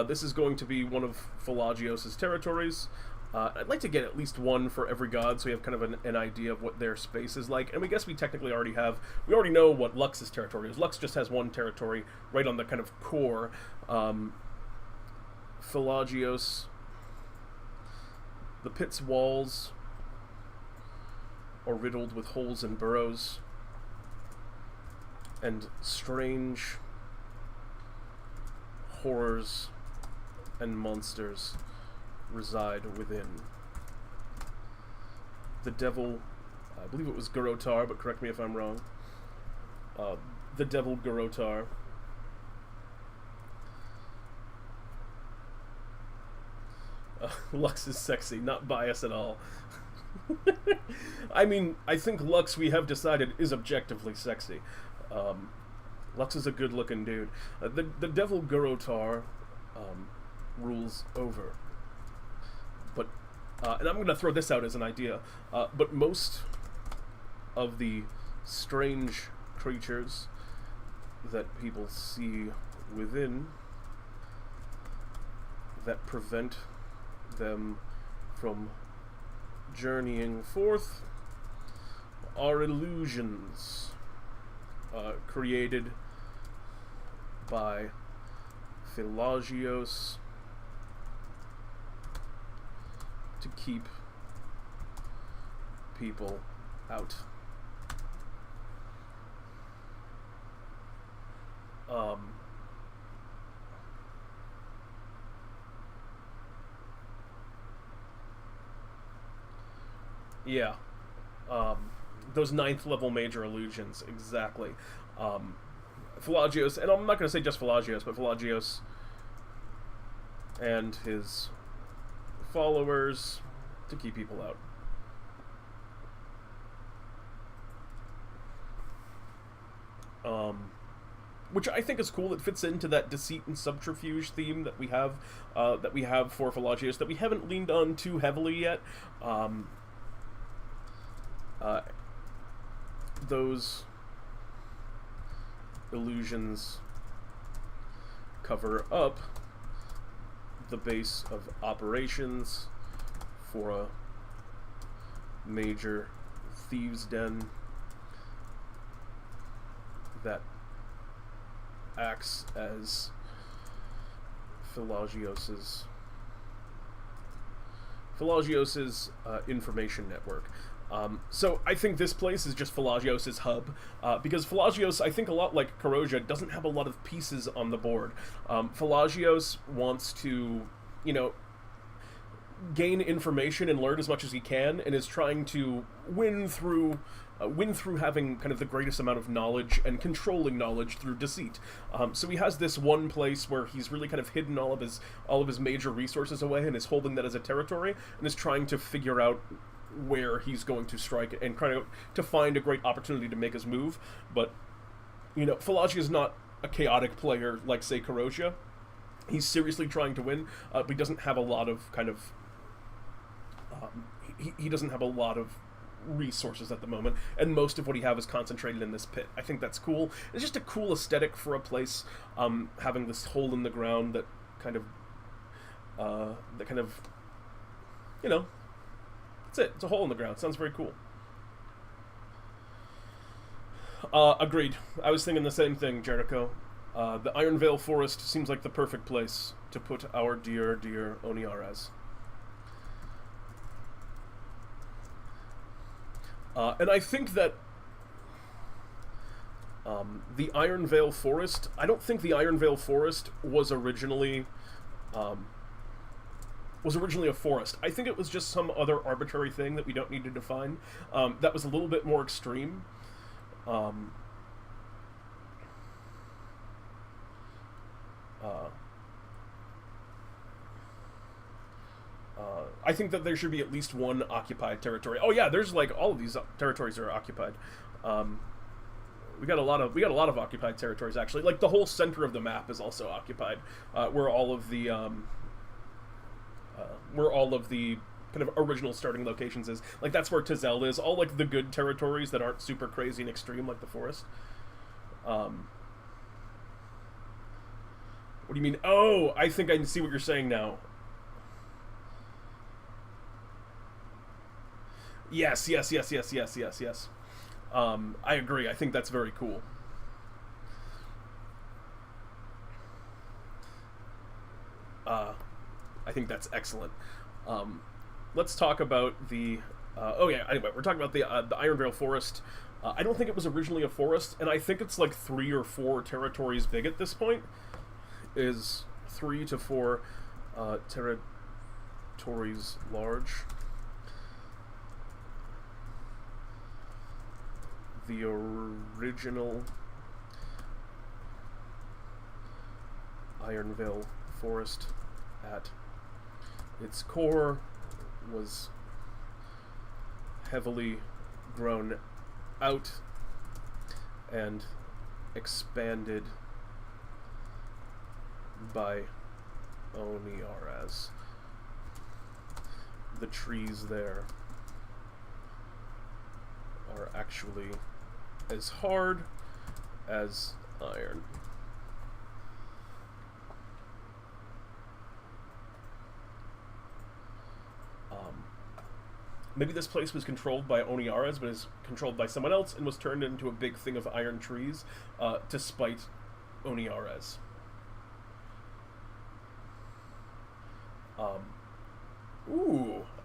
This is going to be one of Pelagios' territories. I'd like to get at least 1 for every god, so we have kind of an idea of what their space is like. And we guess we technically already have. We already know what Lux's territory is. Lux just has 1 territory right on the kind of core. Pelagios. The pit's walls are riddled with holes and burrows, and strange horrors and monsters reside within. The devil, I believe it was Gorodar, but correct me if I'm wrong. the Devil Garotar. Lux is sexy, not biased at all. I mean, I think Lux, we have decided, is objectively sexy. Lux is a good-looking dude. The Devil Garotar rules over. But, and I'm going to throw this out as an idea, but most of the strange creatures that people see within that prevent them from journeying forth are illusions created by Pelagios to keep people out. Yeah. Those 9th level major illusions, exactly. Pelagios, and I'm not going to say just Pelagios, but Pelagios and his followers to keep people out. Which I think is cool. It fits into that deceit and subterfuge theme that we have for Pelagios that we haven't leaned on too heavily yet. Those illusions cover up the base of operations for a major thieves' den that acts as Pelagios's information network. So I think this place is just Pelagios' hub, because Pelagios, I think a lot like Corrosia, doesn't have a lot of pieces on the board. Pelagios wants to, gain information and learn as much as he can, and is trying to win through having kind of the greatest amount of knowledge and controlling knowledge through deceit. So he has this one place where he's really kind of hidden all of his major resources away and is holding that as a territory and is trying to figure out where he's going to strike and kind of to find a great opportunity to make his move. But Pelagia is not a chaotic player like, say, Corrosia. He's seriously trying to win, but he doesn't have a lot of kind of he doesn't have a lot of resources at the moment, and most of what he have is concentrated in this pit. I think that's cool. It's just a cool aesthetic for a place, having this hole in the ground that kind of that's it. It's a hole in the ground. Sounds very cool. Agreed. I was thinking the same thing, Jericho. The Iron Veil Forest seems like the perfect place to put our dear, dear Oniaras. And I think that the Iron Veil Forest, I don't think the Iron Veil Forest was originally a forest. I think it was just some other arbitrary thing that we don't need to define, that was a little bit more extreme. I think that there should be at least one occupied territory. Oh yeah, there's like all of these territories are occupied. We got a lot of occupied territories actually. Like the whole center of the map is also occupied, where all of the kind of original starting locations is. Like that's where Tazel is. All like the good territories that aren't super crazy and extreme like the forest. What do you mean? Oh, I think I can see what you're saying now. Yes. I agree. I think that's very cool. I think that's excellent. Let's talk about the... anyway, we're talking about the Iron Veil Forest. I don't think it was originally a forest, and I think it's like 3 or 4 territories big at this point. Is 3 to 4 territories large. The original Ironvale Forest at its core was heavily grown out and expanded by Oniaras. The trees there are actually as hard as iron. Maybe this place was controlled by Oniaras, but is controlled by someone else, and was turned into a big thing of iron trees to spite Oniaras.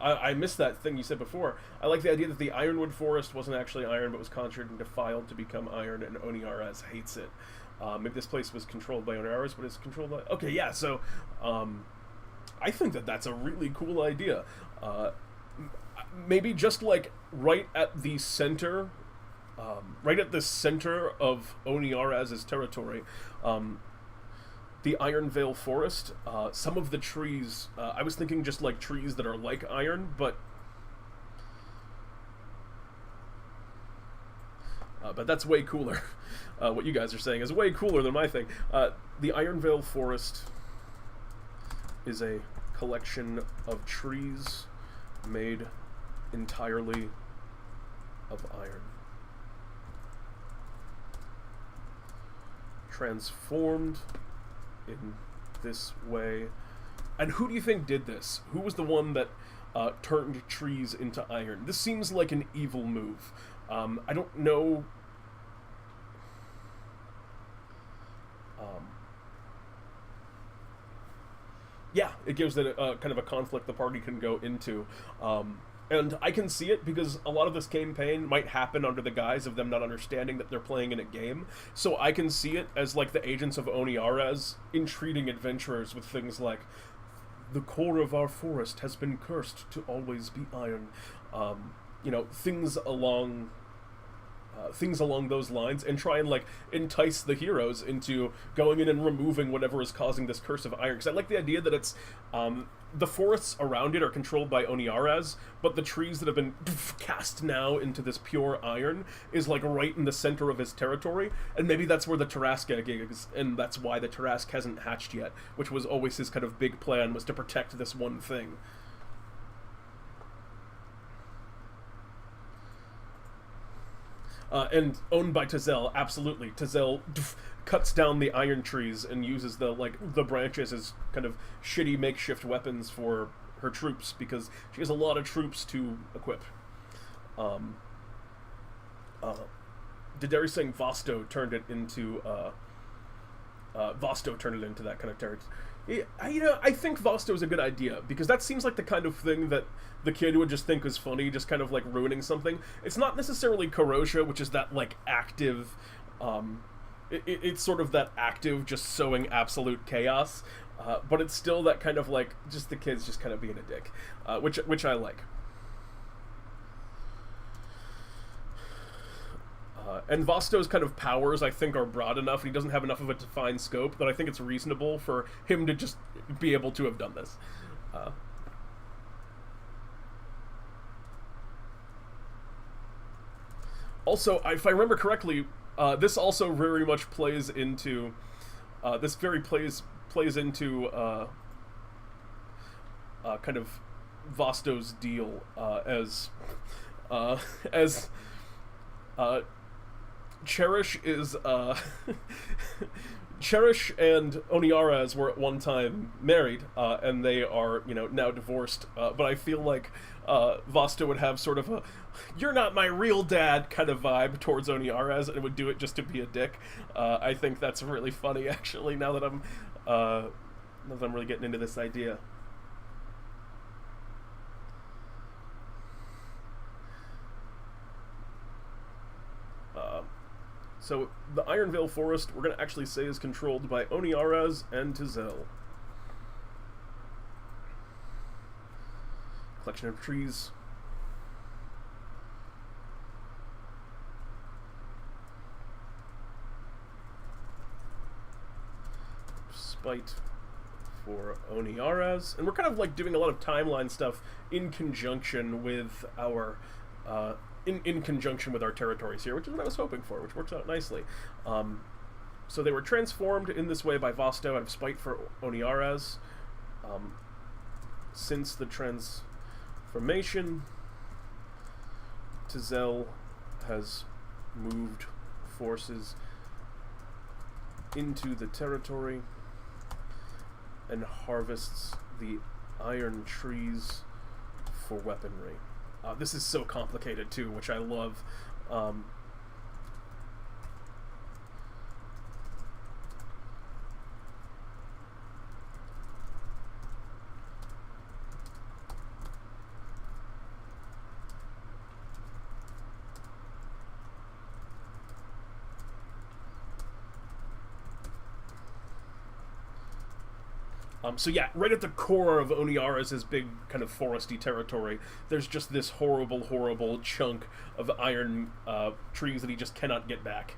I missed that thing you said before. I like the idea that the Ironwood Forest wasn't actually iron, but was conjured and defiled to become iron, and Oniaras hates it. Maybe this place was controlled by Oniaras, but it's controlled by... Okay, yeah, so I think that that's a really cool idea. Maybe just, like, right at the center of Oniaras' territory, the Ironvale Forest, some of the trees, I was thinking just like trees that are like iron, but that's way cooler. What you guys are saying is way cooler than my thing. The Ironvale Forest is a collection of trees made entirely of iron, transformed in this way. And who do you think did this? Who was the one that turned trees into iron? This seems like an evil move. I don't know. Yeah, it gives it kind of a conflict the party can go into. And I can see it because a lot of this campaign might happen under the guise of them not understanding that they're playing in a game. So I can see it as like the agents of Oniaras entreating adventurers with things like, the core of our forest has been cursed to always be iron. You know, things along those lines, and try and like entice the heroes into going in and removing whatever is causing this curse of iron. Because I like the idea that it's the forests around it are controlled by Oniaras, but the trees that have been cast now into this pure iron is like right in the center of his territory, and maybe that's where the Tarrasque egg is, and that's why the Tarrasque hasn't hatched yet, which was always his kind of big plan, was to protect this one thing. And owned by Tazel, absolutely. Tazel cuts down the iron trees and uses the branches as kind of shitty makeshift weapons for her troops, because she has a lot of troops to equip. Dideri saying Vosto turned it into that kind of territory. I think Vosto is a good idea, because that seems like the kind of thing that the kid would just think was funny, just kind of like ruining something. It's not necessarily Karosha, which is that like active, it's sort of that active, just sowing absolute chaos, but it's still that kind of like just the kids just kind of being a dick, which I like. And Vosto's kind of powers, I think, are broad enough, and he doesn't have enough of a defined scope, that I think it's reasonable for him to just be able to have done this. Also, if I remember correctly, this also very much plays into... plays into kind of Vosto's deal as Cherish is, Cherish and Oniaras were at one time married, and they are, now divorced, but I feel like Vosto would have sort of a "you're not my real dad" kind of vibe towards Oniaras, and would do it just to be a dick. I think that's really funny, actually, now that I'm really getting into this idea. So, the Ironvale Forest, we're going to actually say, is controlled by Oniaras and Tazel. Collection of trees. Oops. spite for Oniaras, and we're kind of like doing a lot of timeline stuff in conjunction with our in conjunction with our territories here, which is what I was hoping for, which works out nicely. So they were transformed in this way by Vasto out of spite for Oniaras. Since the transformation, Tizel has moved forces into the territory and harvests the iron trees for weaponry. This is so complicated too, which I love. So yeah, right at the core of Oniaras' big kind of foresty territory, there's just this horrible, horrible chunk of iron trees that he just cannot get back.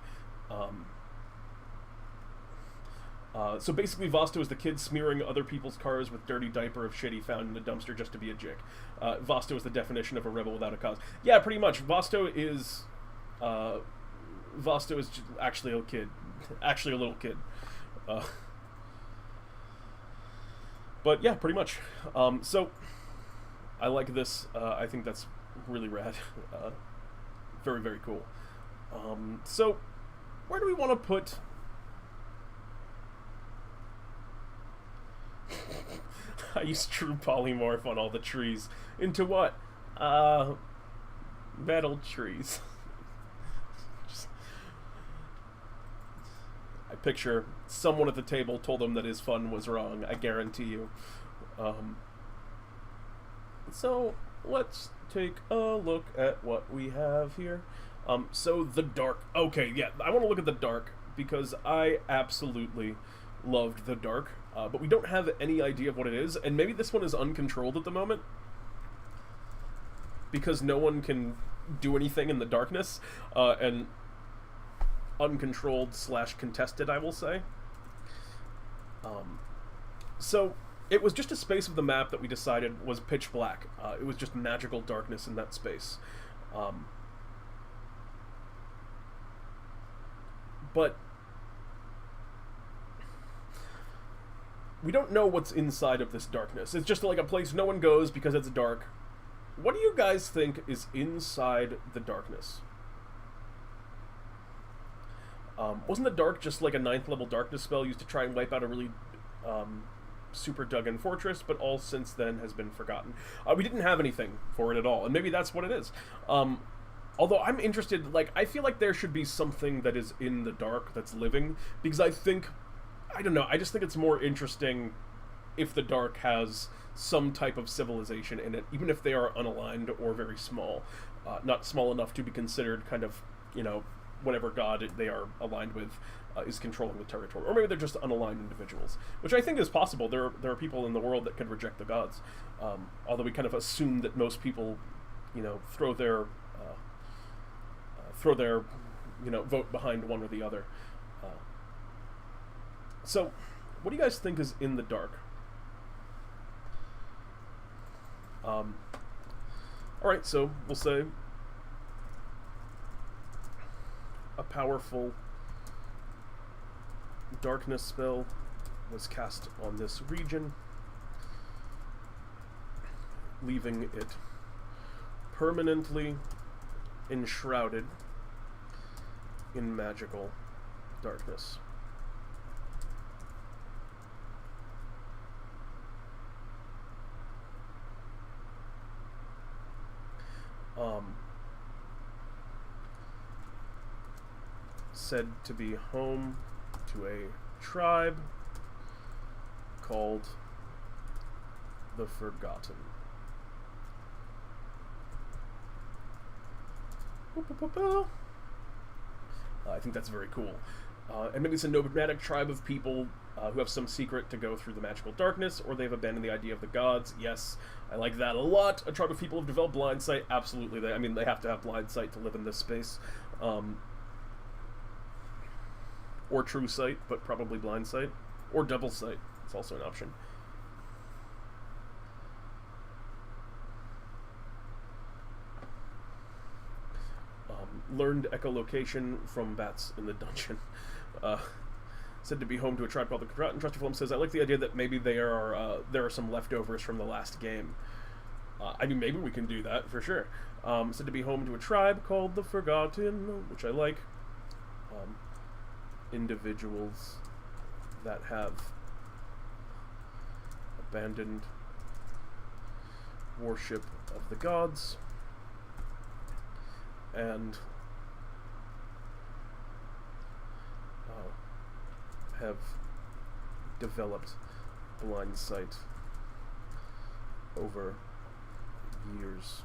So basically Vasto is the kid smearing other people's cars with dirty diaper of shit he found in a dumpster just to be a jick. Vasto is the definition of a rebel without a cause. Yeah, pretty much. Vasto is actually a kid. Actually a little kid. But yeah, pretty much. So, I like this. I think that's really rad. Very, very cool. So, where do we want to put... I used true polymorph on all the trees. Into what? Metal trees. I picture someone at the table told him that his fun was wrong, I guarantee you. So, let's take a look at what we have here. So, the dark. Okay, yeah, I want to look at the dark, because I absolutely loved the dark, but we don't have any idea of what it is, and maybe this one is uncontrolled at the moment, because no one can do anything in the darkness, and... uncontrolled / contested, I will say. So it was just a space of the map that we decided was pitch black. It was just magical darkness in that space. But we don't know what's inside of this darkness. It's just like a place no one goes because it's dark. What do you guys think is inside the darkness? Wasn't the dark just like a 9th level darkness spell used to try and wipe out a really super dug-in fortress, but all since then has been forgotten? We didn't have anything for it at all, and maybe that's what it is. Although I'm interested, like, I feel like there should be something that is in the dark that's living, because I don't know, I just think it's more interesting if the dark has some type of civilization in it, even if they are unaligned or very small. Not small enough to be considered kind of, you know, whatever god they are aligned with is controlling the territory. Or maybe they're just unaligned individuals, which I think is possible. There are people in the world that could reject the gods, although we kind of assume that most people, you know, throw their you know, vote behind one or the other. So, what do you guys think is in the dark? Alright, so we'll say a powerful darkness spell was cast on this region, leaving it permanently enshrouded in magical darkness. Said to be home to a tribe called the Forgotten. I think that's very cool. And maybe it's a nomadic tribe of people who have some secret to go through the magical darkness, or they've abandoned the idea of the gods. Yes, I like that a lot. A tribe of people have developed blind sight. Absolutely. They have to have blind sight to live in this space. Or true sight, but probably blind sight. or double sight. It's also an option. Learned echolocation from bats in the dungeon. Said to be home to a tribe called the Quadrat, and Trusty Film says, I like the idea that maybe there are some leftovers from the last game. I mean, maybe we can do that, for sure. Said to be home to a tribe called the Forgotten, which I like. Individuals that have abandoned worship of the gods and have developed blind sight over years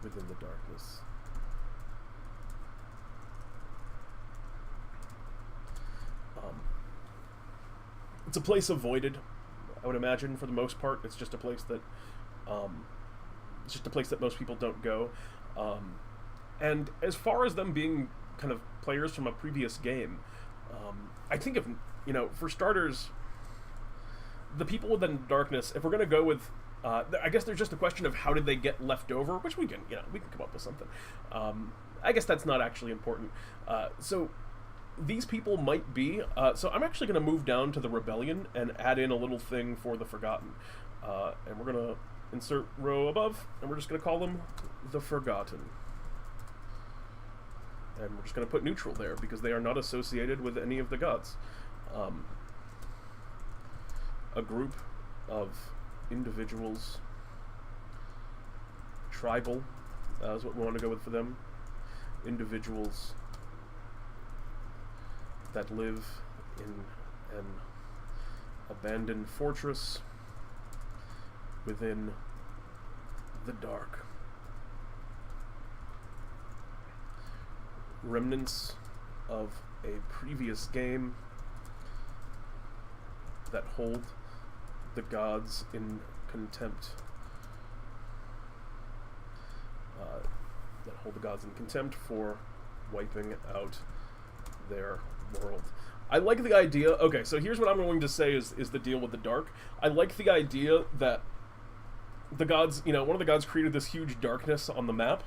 within the darkness. It's a place avoided, I would imagine, for the most part. It's just a place that most people don't go. And as far as them being kind of players from a previous game, I think if, for starters, the people within darkness, if we're going to go with, I guess there's just a question of how did they get left over, which we can come up with something. I guess that's not actually important. So these people might be, so I'm actually going to move down to the Rebellion and add in a little thing for the Forgotten. And we're going to insert row above, and we're just going to call them the Forgotten. And we're just going to put neutral there, because they are not associated with any of the gods. A group of individuals, tribal, is what we want to go with for them. Individuals that live in an abandoned fortress within the dark. Remnants of a previous game that hold the gods in contempt. For wiping out their world. I like the idea. Okay, so here's what I'm going to say is the deal with the dark. I like the idea that the gods, one of the gods created this huge darkness on the map,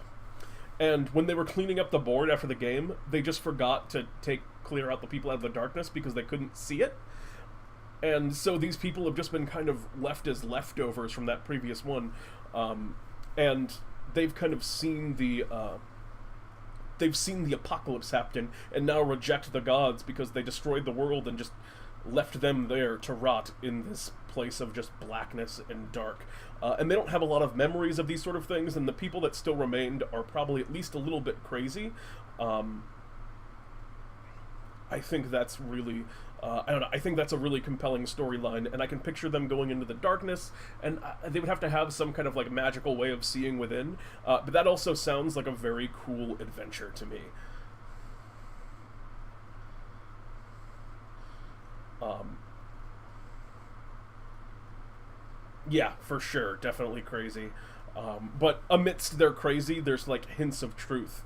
and when they were cleaning up the board after the game, they just forgot to clear out the people out of the darkness because they couldn't see it. And so these people have just been kind of left as leftovers from that previous one, and they've kind of seen the apocalypse happen, and now reject the gods because they destroyed the world and just left them there to rot in this place of just blackness and dark. And they don't have a lot of memories of these sort of things, and the people that still remained are probably at least a little bit crazy. I think that's really, I think that's a really compelling storyline, and I can picture them going into the darkness, and they would have to have some kind of like magical way of seeing within, but that also sounds like a very cool adventure to me. Yeah, for sure, definitely crazy. But amidst their crazy, there's like hints of truth.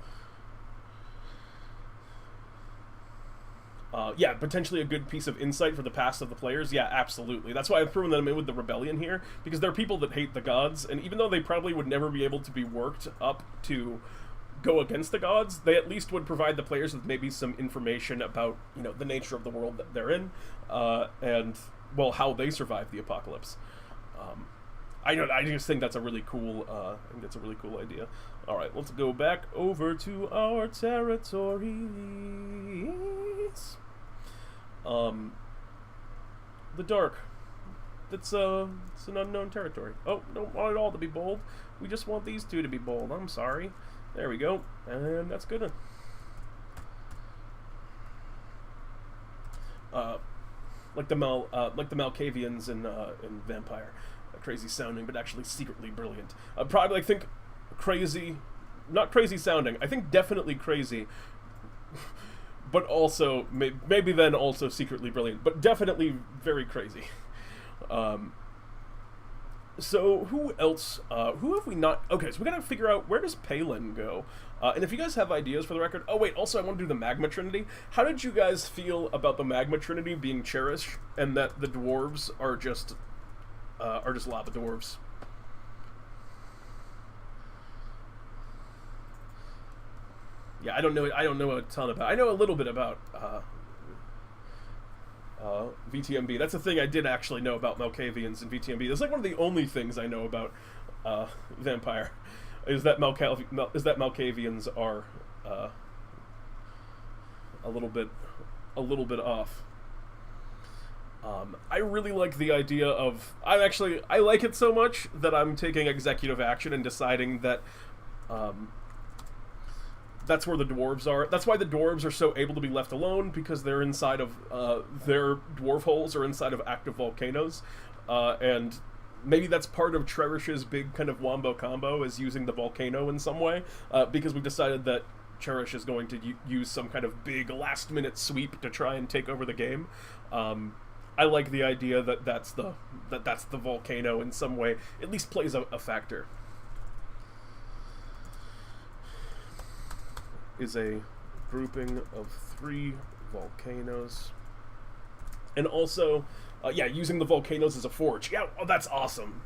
Yeah, potentially a good piece of insight for the past of the players. Yeah, absolutely. That's why I've thrown them in with the Rebellion here, because they're people that hate the gods, and even though they probably would never be able to be worked up to go against the gods, they at least would provide the players with maybe some information about, the nature of the world that they're in, and, well, how they survive the apocalypse. I just think that's a really cool, idea. Alright, let's go back over to our territories. The dark. It's an unknown territory. Oh, don't want it all to be bold. We just want these two to be bold. I'm sorry. There we go. And that's good. Like the Malkavians in Vampire. Crazy sounding, but actually secretly brilliant. Probably, I think, crazy, not crazy sounding. I think definitely crazy, but also maybe then also secretly brilliant, but definitely very crazy. So who else? Who have we not? Okay, so we gotta figure out where does Palin go. And if you guys have ideas for the record, oh wait, also I want to do the Magma Trinity. How did you guys feel about the Magma Trinity being cherished and that the dwarves are just lava dwarves? Yeah, I don't know a ton about. I know a little bit about VTMB. That's a thing I did actually know about Malkavians and VTMB. That's like one of the only things I know about Vampire, is that Malkavians are a little bit off. I really like the idea of. I like it so much that I'm taking executive action and deciding that. That's where the dwarves are. That's why the dwarves are so able to be left alone, because they're inside of their dwarf holes are inside of active volcanoes, and maybe that's part of Cherish's big kind of wombo combo, is using the volcano in some way, because we've decided that Cherish is going to use some kind of big last-minute sweep to try and take over the game. I like the idea that that's the volcano in some way. At least plays a factor. Is a grouping of 3 volcanoes. And also, yeah, using the volcanoes as a forge. Yeah, oh, that's awesome.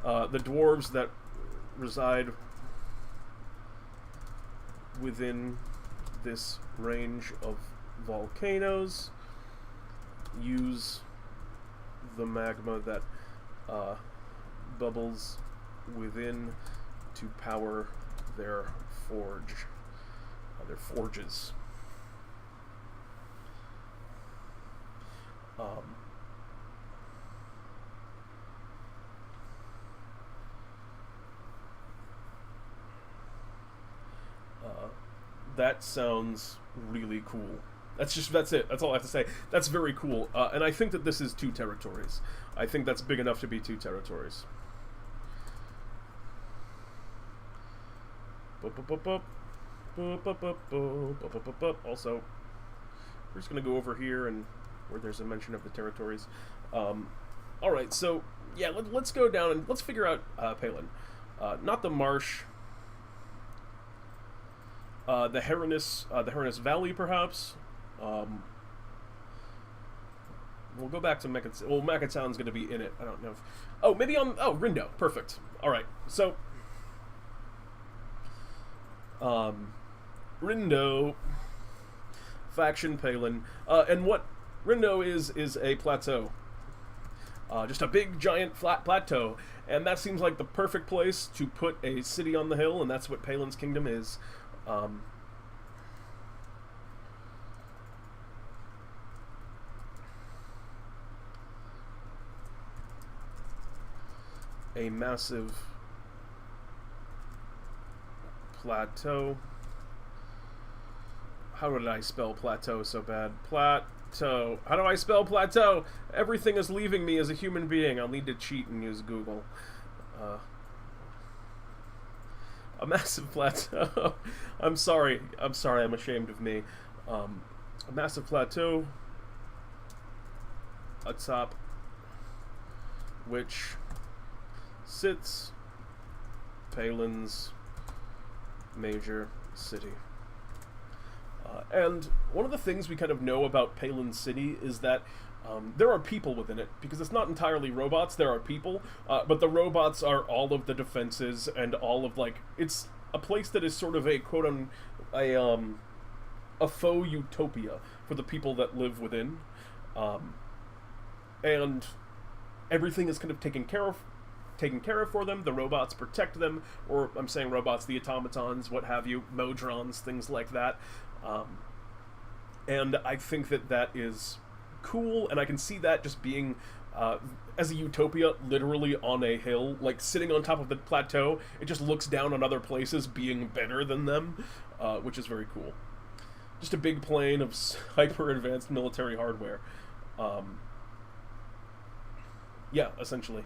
The dwarves that reside within this range of volcanoes use the magma that bubbles within to power their forges. That sounds really cool. That's it. That's all I have to say. That's very cool. And I think that this is 2 territories. I think that's big enough to be 2 territories. Also, we're just going to go over here and where there's a mention of the territories. Alright, so, yeah, let's go down and let's figure out Palin. Not the marsh. The Heroness Valley, perhaps. We'll go back to Mecca. Well, Mecca-town's going to be in it. I don't know if... Oh, maybe on... Oh, Rindo. Perfect. Alright, so... Rindo, faction Palin, and what Rindo is a plateau, just a big giant flat plateau, and that seems like the perfect place to put a city on the hill, and that's what Palin's kingdom is. A massive plateau. How did I spell plateau so bad? Plateau. How do I spell plateau? Everything is leaving me as a human being. I'll need to cheat and use Google. A massive plateau. I'm sorry. I'm ashamed of me. A massive plateau atop which sits Palin's major city. And one of the things we kind of know about Palin's city is that there are people within it, because it's not entirely robots, there are people, but the robots are all of the defenses and all of, like, it's a place that is sort of a a faux utopia for the people that live within. And everything is kind of taken care of for them. The robots protect them, or I'm saying robots, the automatons, what have you, Modrons, things like that. And I think that is cool, and I can see that just being, as a utopia, literally on a hill, like sitting on top of the plateau. It just looks down on other places being better than them, which is very cool. Just a big plane of hyper-advanced military hardware. Yeah, essentially.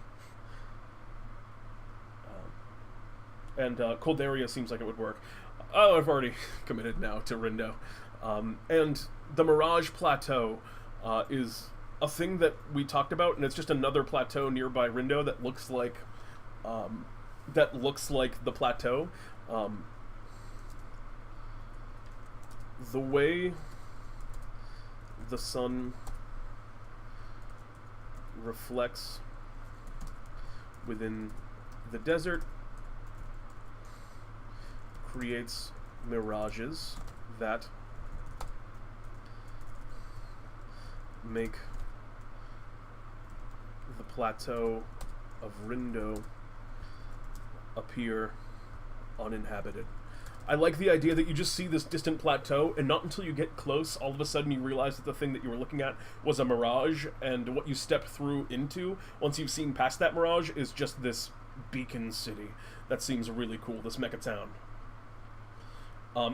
And Coldaria seems like it would work. Oh, I've already committed now to Rindo. And the Mirage Plateau is a thing that we talked about, and it's just another plateau nearby Rindo that looks like the plateau. The way the sun reflects within the desert creates mirages that make the plateau of Rindo appear uninhabited. I like the idea that you just see this distant plateau, and not until you get close, all of a sudden you realize that the thing that you were looking at was a mirage, and what you step through into, once you've seen past that mirage, is just this beacon city. That seems really cool, this mecha town.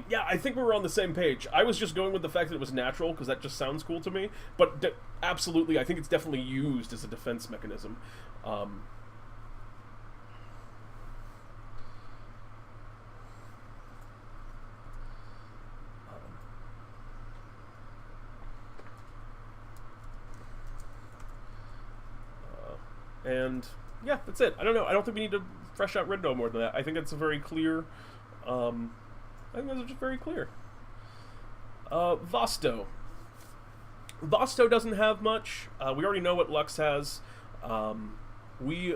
Yeah, I think we were on the same page. I was just going with the fact that it was natural, because that just sounds cool to me, but absolutely, I think it's definitely used as a defense mechanism. And yeah, that's it. I don't know. I don't think we need to fresh out Rindo more than that. I think it's a very clear. I think those are just very clear. Vosto. Vosto doesn't have much. We already know what Lux has. We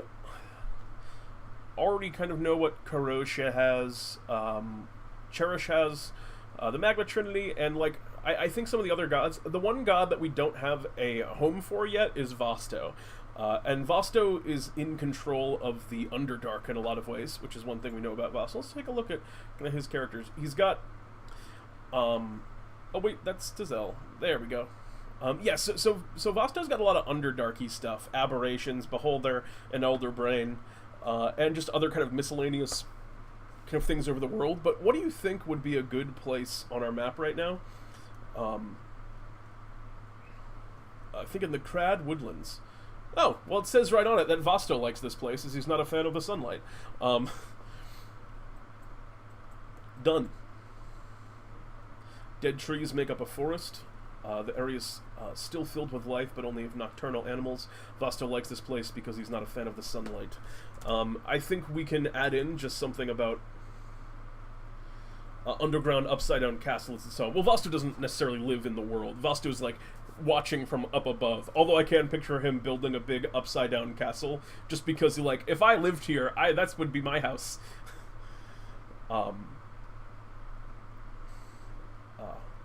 already kind of know what Karosha has. Cherish has the Magma Trinity, and like I think some of the other gods. The one god that we don't have a home for yet is Vosto. And Vosto is in control of the Underdark in a lot of ways, which is one thing we know about Vosto. Let's take a look at kind of his characters. He's got... oh wait, that's Tizel. There we go. Yeah, so Vosto's got a lot of Underdarky stuff. Aberrations, Beholder, and Elder Brain, and just other kind of miscellaneous kind of things over the world. But what do you think would be a good place on our map right now? I think in the Crad Woodlands. Oh, well, it says right on it that Vosto likes this place, as he's not a fan of the sunlight. Done. Dead trees make up a forest. The area's still filled with life, but only of nocturnal animals. Vosto likes this place because he's not a fan of the sunlight. I think we can add in just something about underground, upside-down castles and so on. Well, Vosto doesn't necessarily live in the world. Vosto is like watching from up above. Although I can picture him building a big upside-down castle, just because, like, if I lived here, that would be my house.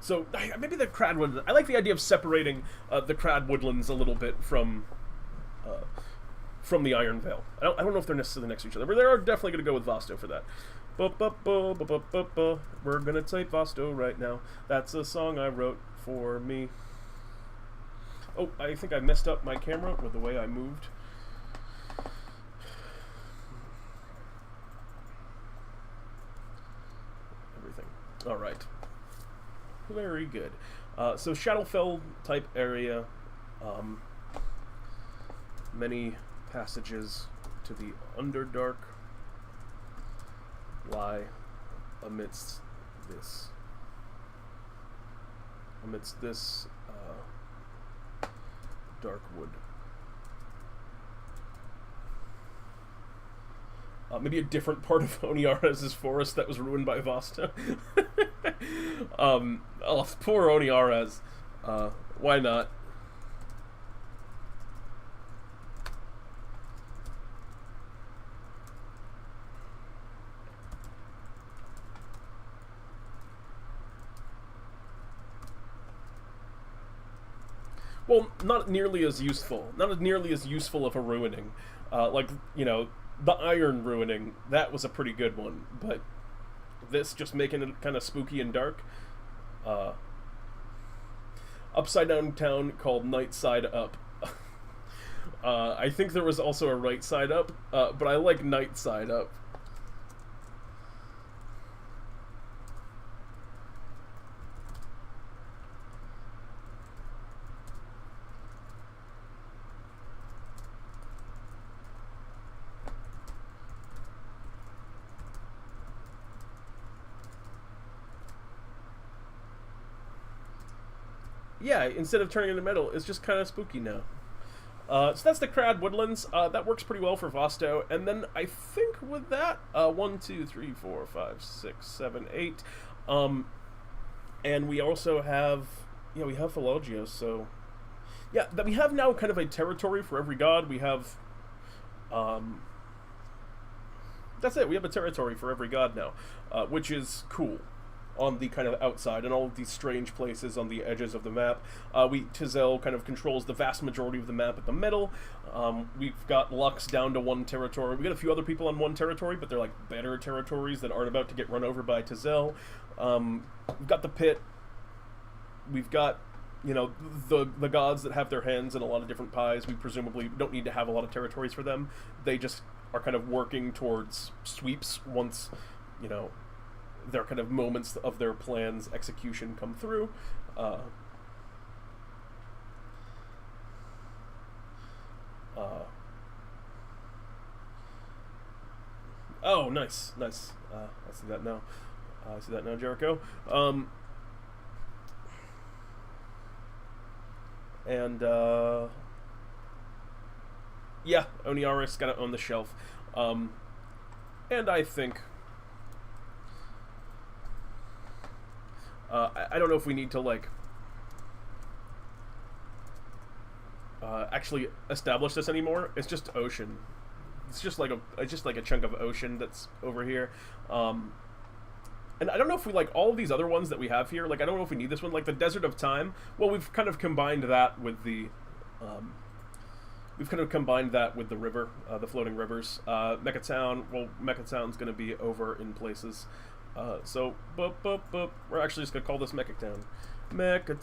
So maybe the Crad Woodlands. I like the idea of separating the Crad Woodlands a little bit from the Iron Vale. I don't know if they're necessarily next to each other, but they're definitely going to go with Vosto for that. We're gonna type Vosto right now. That's a song I wrote for me. Oh, I think I messed up my camera with the way I moved. Everything. Alright. Very good. So Shadowfell type area. Many passages to the Underdark lie amidst this dark wood. Maybe a different part of Oniares' forest that was ruined by Vosto. Oh, poor Oniares. Why not? Well, not nearly as useful. Not as nearly as useful of a ruining. Like, you know, the Iron ruining, that was a pretty good one. But this, just making it kind of spooky and dark. Upside down town called Night Side Up. I think there was also a Right Side Up, but I like Night Side Up. yeah, instead of turning into metal, it's just kind of spooky now. So that's the Crad Woodlands. That works pretty well for Vosto. And then I think with that, 1, 2, 3, 4, 5, 6, 7, 8. And we also have, yeah, we have Philologios, so... Yeah, that we have now kind of a territory for every god. We have, that's it. We have a territory for every god now, which is cool on the kind of outside and all of these strange places on the edges of the map. Tizel kind of controls the vast majority of the map at the middle. We've got Lux down to 1 territory. We've got a few other people on 1 territory, but they're like better territories that aren't about to get run over by Tizel. We've got the pit. We've got, you know, the gods that have their hands in a lot of different pies. We presumably don't need to have a lot of territories for them. They just are kind of working towards sweeps once, you know, their kind of moments of their plan's execution come through. Oh, nice. I see that now. Jericho. Yeah, Oniaris got it on the shelf. And I think... I don't know if we need to, like... actually establish this anymore. It's just ocean. It's just like a chunk of ocean that's over here. And I don't know if we like all of these other ones that we have here. Like, I don't know if we need this one. Like the Desert of Time. Well, we've kind of combined that with the... river, the floating rivers. Mecha Town. Well, Mecha Town's going to be over in places. So, we're actually just going to call this Mecha Town. Mecha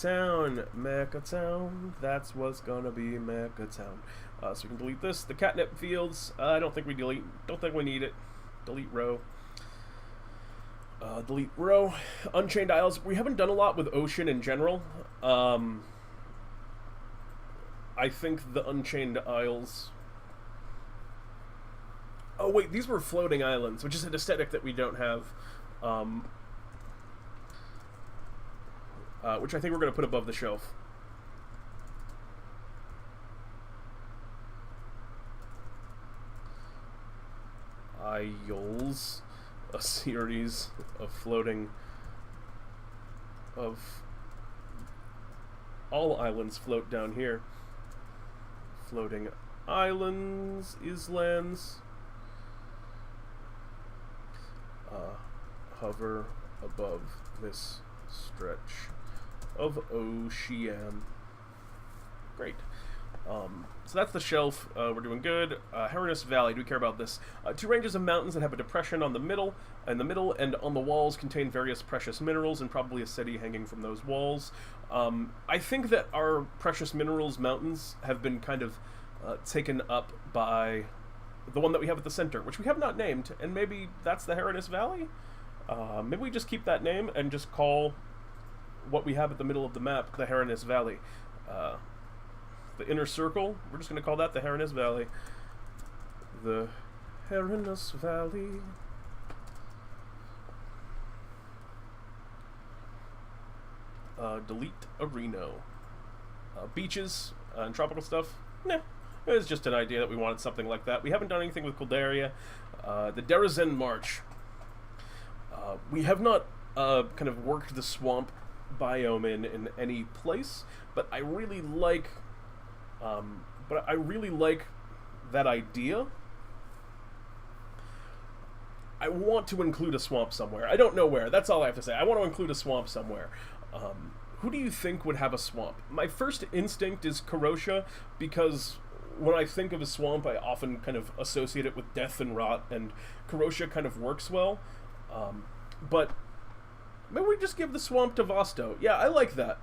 Town, that's what's going to be Mecha Town. So we can delete this. The catnip fields, I don't think we need it. Delete row. Unchained Isles. We haven't done a lot with ocean in general. I think the Unchained Isles... Oh wait, these were floating islands, which is an aesthetic that we don't have. Which I think we're going to put above the shelf. Isles, a series of floating... all islands float down here. Floating islands, islands. Hover above this stretch of ocean. Great. So that's the shelf. We're doing good. Heroness Valley. Do we care about this? 2 ranges of mountains that have a depression on the middle, and on the walls contain various precious minerals and probably a city hanging from those walls. I think that our precious minerals mountains have been kind of taken up by the one that we have at the center, which we have not named, and maybe that's the Heroness Valley? Maybe we just keep that name and just call what we have at the middle of the map the Heroness Valley. The inner circle, we're just going to call that the Heroness Valley. The Heroness Valley. Delete Areno. Beaches and tropical stuff? Nah. It was just an idea that we wanted something like that. We haven't done anything with Coldaria. The Derazen March. We have not kind of worked the swamp biome in any place, but I really like that idea. I want to include a swamp somewhere. I don't know where. That's all I have to say. I want to include a swamp somewhere. Who do you think would have a swamp? My first instinct is Karosha, because when I think of a swamp, I often kind of associate it with death and rot, and Karosha kind of works well. But maybe we just give the swamp to Vosto. Yeah, I like that.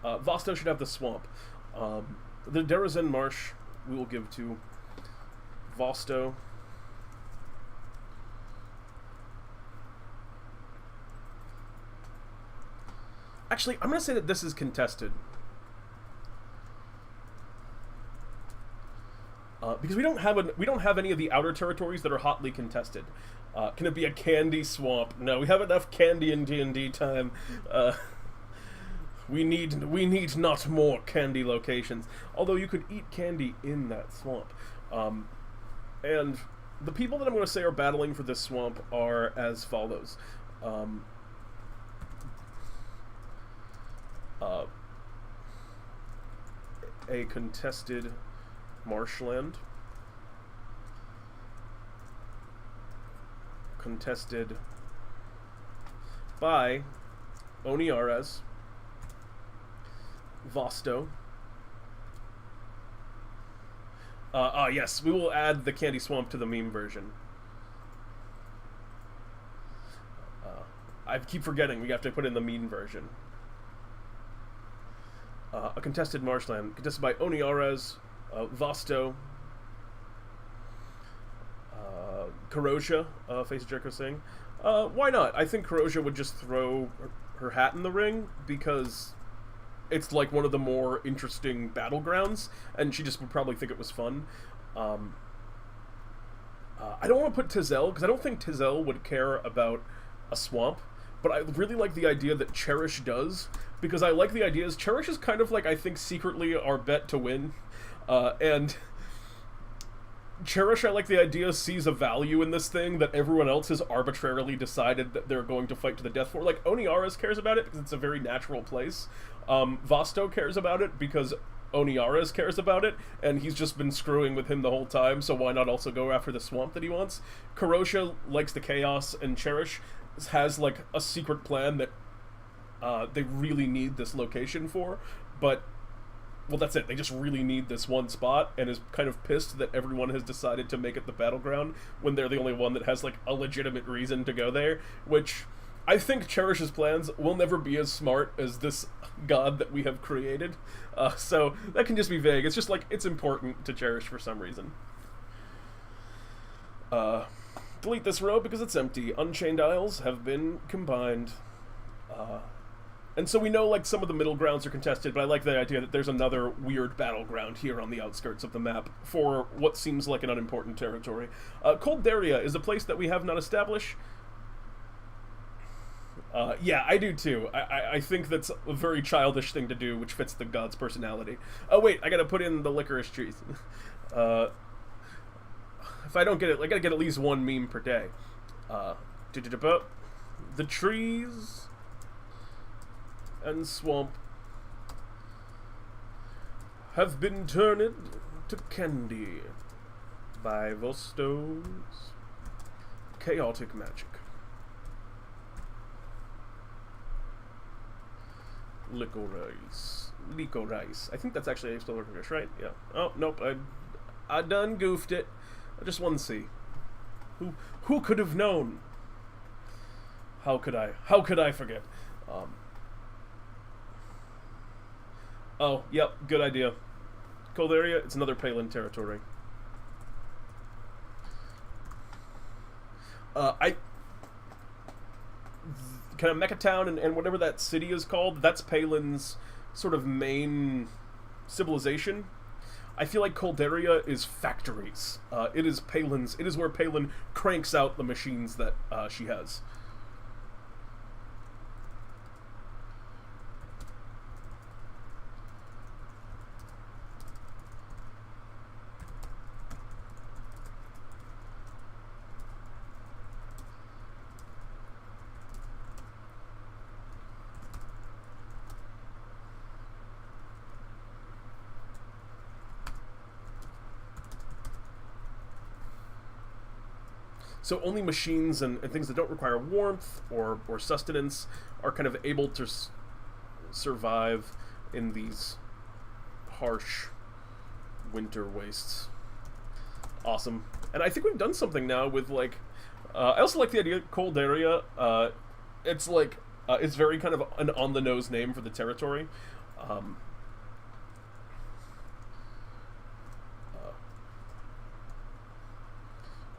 Vosto should have the swamp. The Derazen Marsh we will give to Vosto. Actually, I'm going to say that this is contested. Because we don't have any of the outer territories that are hotly contested. Can it be a candy swamp? No, we have enough candy in DnDTime. We need not more candy locations. Although you could eat candy in that swamp. And the people that I'm going to say are battling for this swamp are as follows. A contested marshland. Contested by Oniares, Vosto. Yes, we will add the Candy Swamp to the meme version. I keep forgetting we have to put in the meme version. A contested marshland, contested by Oniares, Vosto, Karosia, Face of Jericho saying. Why not? I think Karosia would just throw her hat in the ring because it's like one of the more interesting battlegrounds, and she just would probably think it was fun. I don't want to put Tizel, because I don't think Tizel would care about a swamp, but I really like the idea that Cherish does, because I like the ideas. Cherish is kind of like, I think, secretly our bet to win, and Cherish, I like the idea, sees a value in this thing that everyone else has arbitrarily decided that they're going to fight to the death for. Like, Oniares cares about it because it's a very natural place. Vosto cares about it because Oniares cares about it, and he's just been screwing with him the whole time, so why not also go after the swamp that he wants? Karosia likes the chaos, and Cherish has, like, a secret plan that they really need this location for, but, well, that's it. They just really need this one spot, and is kind of pissed that everyone has decided to make it the battleground when they're the only one that has, like, a legitimate reason to go there, which I think Cherish's plans will never be as smart as this god that we have created, so that can just be vague. It's just, like, it's important to Cherish for some reason. Delete this row because it's empty. Unchained Isles have been combined. And so we know, like, some of the middle grounds are contested, but I like the idea that there's another weird battleground here on the outskirts of the map for what seems like an unimportant territory. Coldaria is a place that we have not established. Yeah, I do too. I think that's a very childish thing to do, which fits the god's personality. Oh wait, I gotta put in the licorice trees. If I don't get it, I gotta get at least one meme per day. The trees and swamp have been turned to candy by Vosto's chaotic magic. Licorice. I think that's actually how you spell licorice, right? Yeah. Oh, nope, I done goofed it. Just one C. Who could have known? How could I forget? Oh, yep, good idea. Coldaria, it's another Palin territory. Kind of Mechatown and whatever that city is called, that's Palin's sort of main civilization. I feel like Coldaria is factories. It is Palin's. It is where Palin cranks out the machines that she has. So only machines and things that don't require warmth or sustenance are kind of able to survive in these harsh winter wastes. Awesome. And I think we've done something now with, like, I also like the idea of Coldaria. It's like, it's very kind of an on-the-nose name for the territory.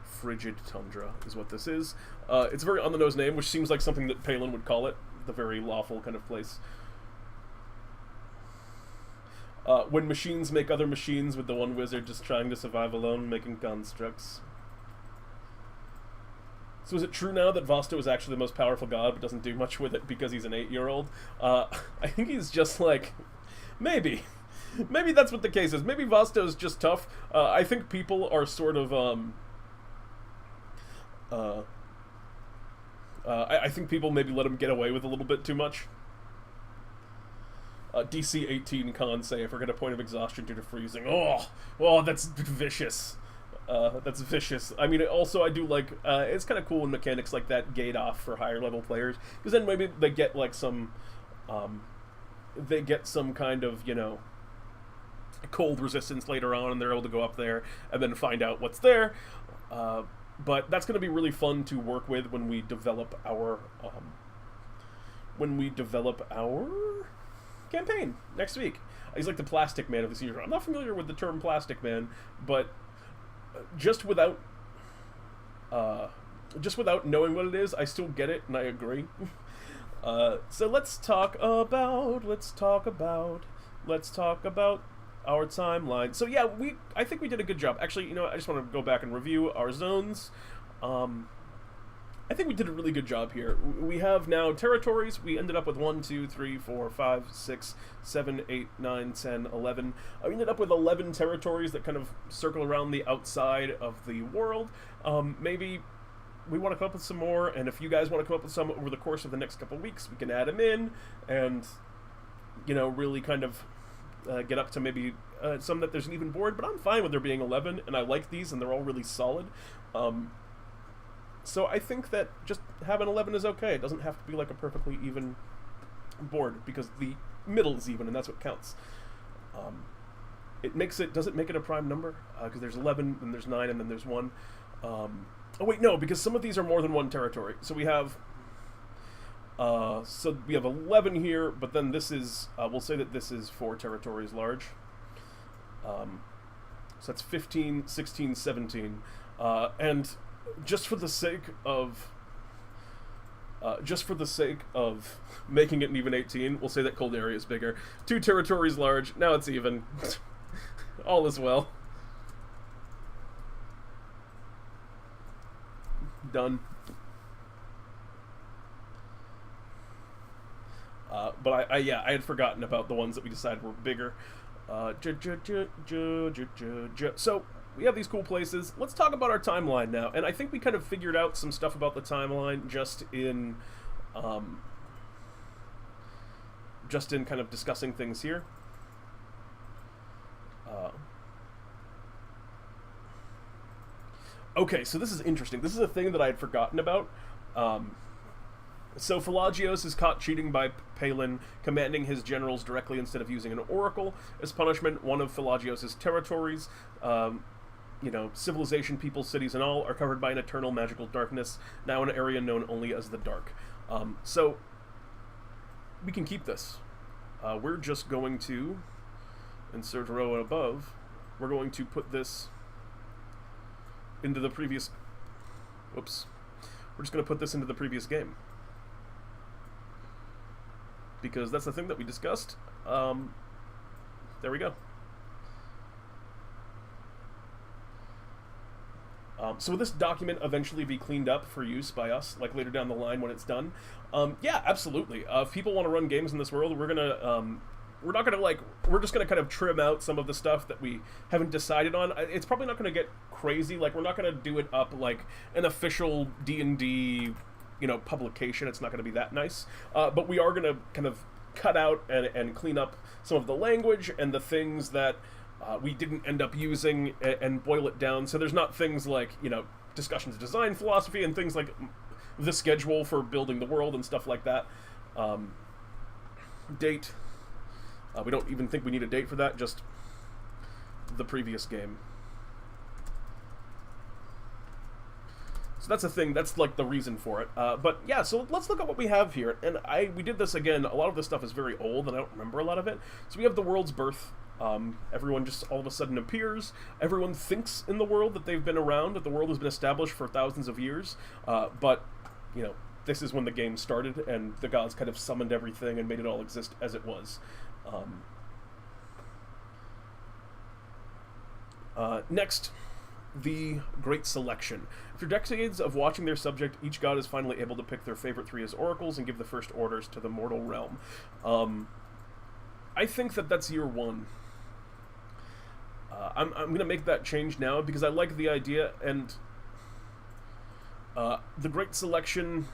Frigid tundra is what this is. It's a very on-the-nose name, which seems like something that Palin would call it. The very lawful kind of place. When machines make other machines, with the one wizard just trying to survive alone, making constructs. So is it true now that Vasto is actually the most powerful god, but doesn't do much with it because he's an 8-year-old? I think he's just like, maybe. Maybe that's what the case is. Maybe Vasto is just tough. I think people are sort of, I think people maybe let him get away with a little bit too much. DC 18 Con say, I forget a point of exhaustion due to freezing. Oh, that's vicious. That's vicious. I mean, also I do like, it's kind of cool when mechanics like that gate off for higher level players, because then maybe they get like some kind of, you know, cold resistance later on, and they're able to go up there and then find out what's there. But that's going to be really fun to work with when we develop our campaign next week. He's like the plastic man of the season. I'm not familiar with the term plastic man, but just without knowing what it is, I still get it and I agree. So let's talk about our timeline. So yeah, I think we did a good job. Actually, you know, I just want to go back and review our zones. I think we did a really good job here. We have now territories. We ended up with 1, 2, 3, 4, 5, 6, 7, 8, 9, 10, 11. We ended up with 11 territories that kind of circle around the outside of the world. Maybe we want to come up with some more, and if you guys want to come up with some over the course of the next couple of weeks, we can add them in and, you know, really kind of get up to maybe some that there's an even board, but I'm fine with there being 11, and I like these, and they're all really solid. So I think that just having 11 is okay. It doesn't have to be like a perfectly even board, because the middle is even, and that's what counts. Does it make it a prime number? Because there's 11, then there's 9, and then there's 1. Oh wait, no, because some of these are more than one territory. So we have 11 here, but then this is, we'll say that this is 4 territories large. So that's 15, 16, 17. And just for the sake of making it an even 18, we'll say that Cold Area is bigger. 2 territories large, now it's even. All is well. Done. But I had forgotten about the ones that we decided were bigger. So we have these cool places. Let's talk about our timeline now. And I think we kind of figured out some stuff about the timeline just in kind of discussing things here. Okay, so this is interesting. This is a thing that I had forgotten about. So Pelagios is caught cheating by Palin, commanding his generals directly instead of using an oracle. As punishment, one of Pelagios' territories, civilization, people, cities, and all, are covered by an eternal magical darkness, now an area known only as the Dark. So we can keep this. We're just going to insert a row above. We're going to put this into the previous... Whoops. We're just going to put this into the previous game, because that's the thing that we discussed. There we go. So will this document eventually be cleaned up for use by us, like later down the line when it's done? Yeah, absolutely. If people want to run games in this world, we're just gonna kind of trim out some of the stuff that we haven't decided on. It's probably not gonna get crazy. Like, we're not gonna do it up like an official D&D, publication. It's not gonna be that nice. But we are gonna kind of cut out and clean up some of the language and the things that we didn't end up using, and boil it down. So there's not things like, discussions of design philosophy and things like the schedule for building the world and stuff like that. Date. We don't even think we need a date for that, just the previous game. So that's a thing, that's like the reason for it. But yeah, so let's look at what we have here. And we did this again. A lot of this stuff is very old and I don't remember a lot of it. So we have the world's birth. Everyone just all of a sudden appears. Everyone thinks in the world that they've been around, that the world has been established for thousands of years. But, this is when the game started, and the gods kind of summoned everything and made it all exist as it was. Next, the Great Selection. After decades of watching their subject, each god is finally able to pick their favorite 3 as oracles and give the first orders to the mortal realm. I think that that's year 1. I'm going to make that change now because I like the idea, and the Great Selection,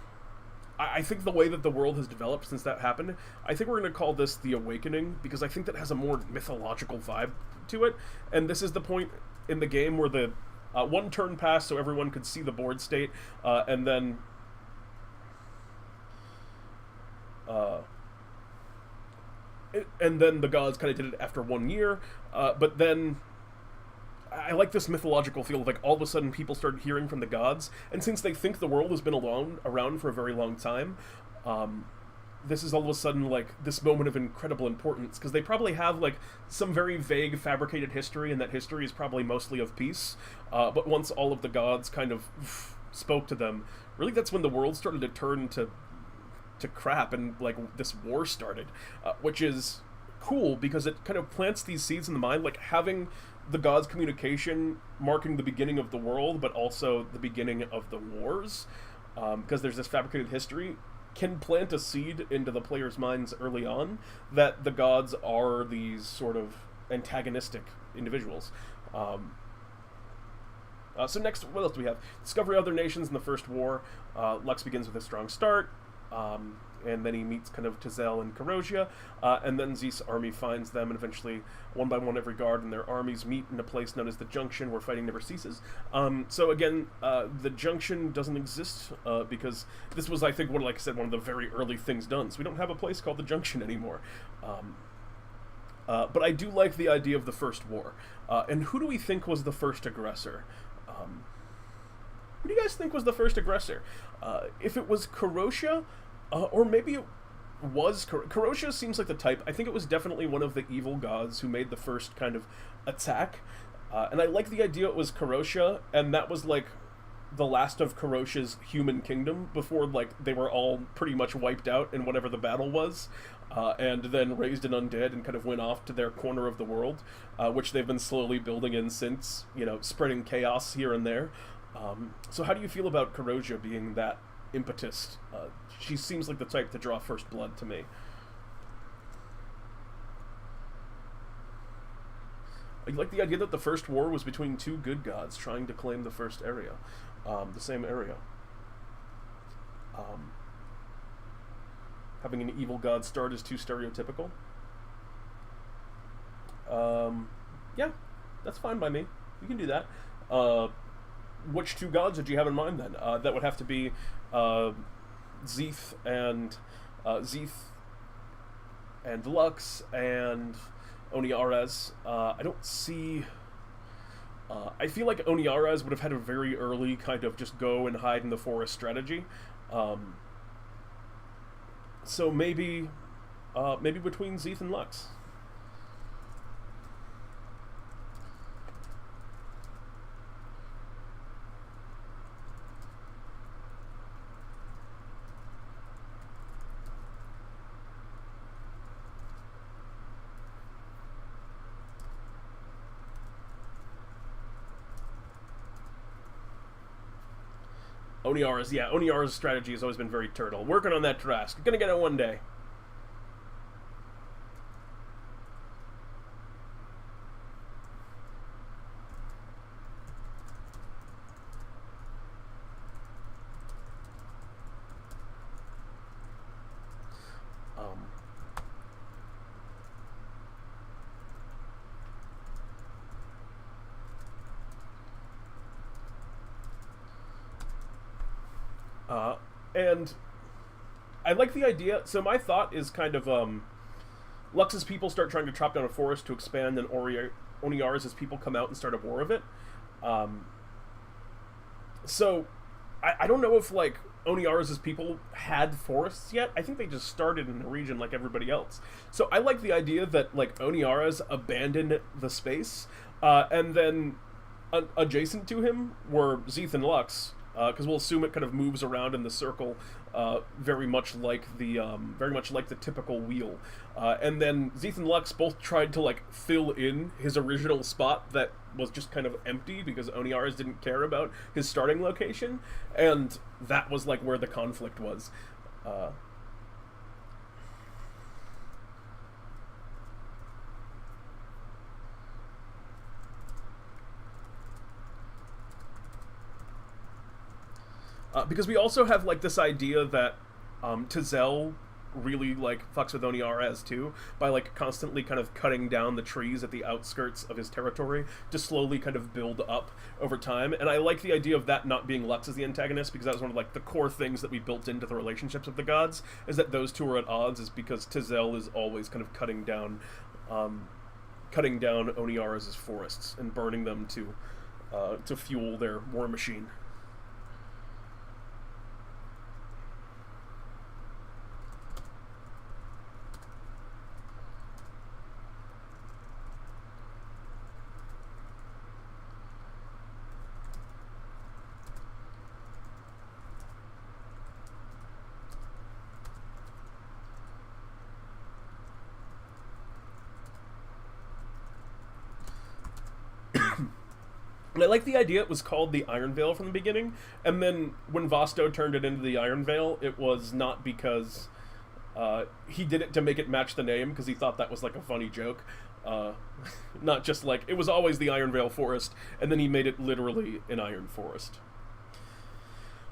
I think the way that the world has developed since that happened, I think we're going to call this the Awakening, because I think that has a more mythological vibe to it, and this is the point in the game where the 1 turn passed so everyone could see the board state, and then the gods kind of did it after 1 year, but then I like this mythological feel of, like, all of a sudden people started hearing from the gods, and since they think the world has been around for a very long time, this is all of a sudden, like, this moment of incredible importance, because they probably have, like, some very vague, fabricated history, and that history is probably mostly of peace, but once all of the gods kind of spoke to them, really that's when the world started to turn to crap, and, like, this war started, which is cool, because it kind of plants these seeds in the mind, like, having the gods' communication marking the beginning of the world, but also the beginning of the wars, because there's this fabricated history, can plant a seed into the player's minds early on that the gods are these sort of antagonistic individuals. So next, what else do we have? Discovery of other nations in the First War. Lux begins with a strong start, and then he meets kind of Tazel and Karosia, and then Zeus' army finds them, and eventually, one by one, every guard and their armies meet in a place known as the Junction, where fighting never ceases. So again, the Junction doesn't exist, because this was, I think, like I said, one of the very early things done, so we don't have a place called the Junction anymore. But I do like the idea of the First War. And who do we think was the first aggressor? Who do you guys think was the first aggressor? If it was Karosia, or maybe it was... Karosia seems like the type. I think it was definitely one of the evil gods who made the first kind of attack. And I like the idea it was Karosia, and that was, like, the last of Karosia's human kingdom before, like, they were all pretty much wiped out in whatever the battle was, and then raised an undead and kind of went off to their corner of the world, which they've been slowly building in since, you know, spreading chaos here and there. So how do you feel about Karosia being that impetus? She seems like the type to draw first blood to me. I like the idea that the first war was between 2 good gods trying to claim the first area, the same area. Having an evil god start is too stereotypical. Yeah, that's fine by me. You can do that. Which 2 gods did you have in mind then? That would have to be Zeeth and Lux and Oniares. I don't see... I feel like Oniares would have had a very early kind of just go and hide in the forest strategy. So maybe between Zeeth and Lux. Oniara's, yeah, Oniara's strategy has always been very turtle. Working on that Trask. Gonna get it one day. And I like the idea. So my thought is kind of Lux's people start trying to chop down a forest to expand, and Oniara's people come out and start a war of it. So I don't know if, like, Oniara's people had forests yet. I think they just started in the region like everybody else. So I like the idea that, like, Oniara's abandoned the space, and then adjacent to him were Zeeth and Lux, because we'll assume it kind of moves around in the circle, very much like the typical wheel. And then Zeeth and Lux both tried to like fill in his original spot that was just kind of empty because Oniaras didn't care about his starting location, and that was like where the conflict was. Because we also have like this idea that Tazel really like fucks with Oniaras too by like constantly kind of cutting down the trees at the outskirts of his territory to slowly kind of build up over time. And I like the idea of that not being Lux as the antagonist, because that was one of like the core things that we built into the relationships of the gods, is that those two are at odds, is because Tazel is always kind of cutting down Oniaras' forests and burning them to fuel their war machine. And I like the idea it was called the Iron Veil from the beginning, and then when Vosto turned it into the Iron Veil, it was not because he did it to make it match the name, because he thought that was like a funny joke. Not just like, it was always the Iron Veil Forest, and then he made it literally an iron forest.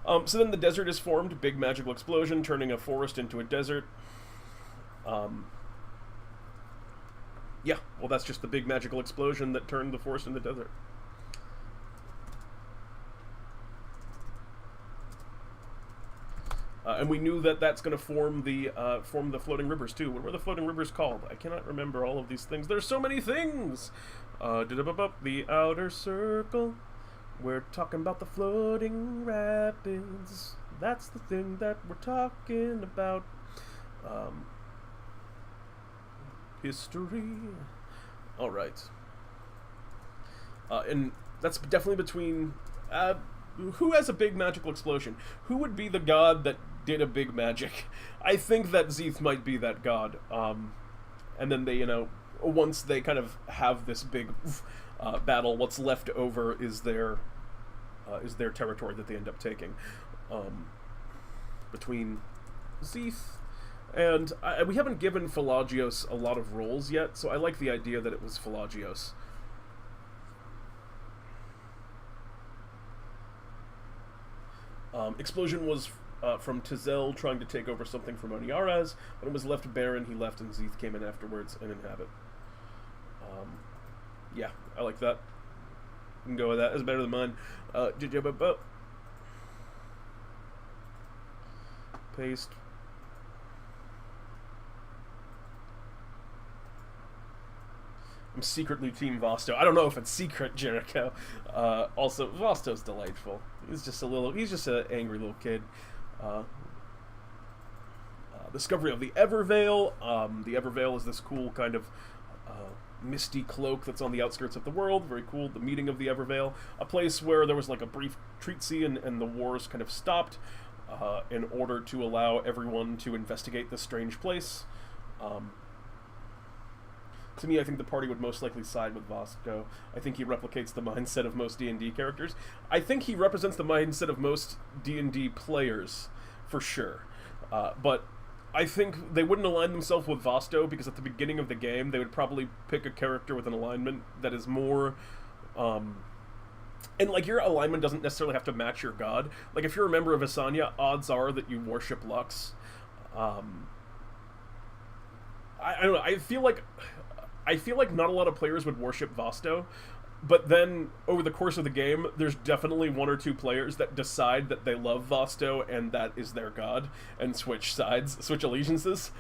So then the desert is formed, big magical explosion, turning a forest into a desert. Yeah, well that's just the big magical explosion that turned the forest into desert. And we knew that that's going to form the floating rivers too. What were the floating rivers called? I cannot remember all of these things. There's so many things. The outer circle. We're talking about the floating rapids. That's the thing that we're talking about. History. All right. And that's definitely between. Who has a big magical explosion? Who would be the god that did a big magic? I think that Zeeth might be that god. And then they, once they kind of have this big battle, what's left over is their territory that they end up taking. Between Zeeth and we haven't given Pelagios a lot of roles yet, so I like the idea that it was Pelagios. Explosion was from Tazel trying to take over something from Oniaras. When it was left barren, he left, and Zeeth came in afterwards and inhabit. Yeah, I like that. You can go with that. It's better than mine. Paste. I'm secretly Team Vosto. I don't know if it's secret, Jericho. Also, Vosto's delightful. He's just an angry little kid. Discovery of the Everveil. The Everveil is this cool kind of misty cloak that's on the outskirts of the world. Very cool. The meeting of the Everveil. A place where there was like a brief treaty and the wars kind of stopped in order to allow everyone to investigate this strange place. To me, I think the party would most likely side with Vosto. I think he replicates the mindset of most D&D characters. I think he represents the mindset of most D&D players, for sure. But I think they wouldn't align themselves with Vosto, because at the beginning of the game, they would probably pick a character with an alignment that is more... and, like, your alignment doesn't necessarily have to match your god. Like, if you're a member of Asanya, odds are that you worship Lux. I don't know, I feel like not a lot of players would worship Vosto, but then over the course of the game, there's definitely one or two players that decide that they love Vosto and that is their god, and switch allegiances,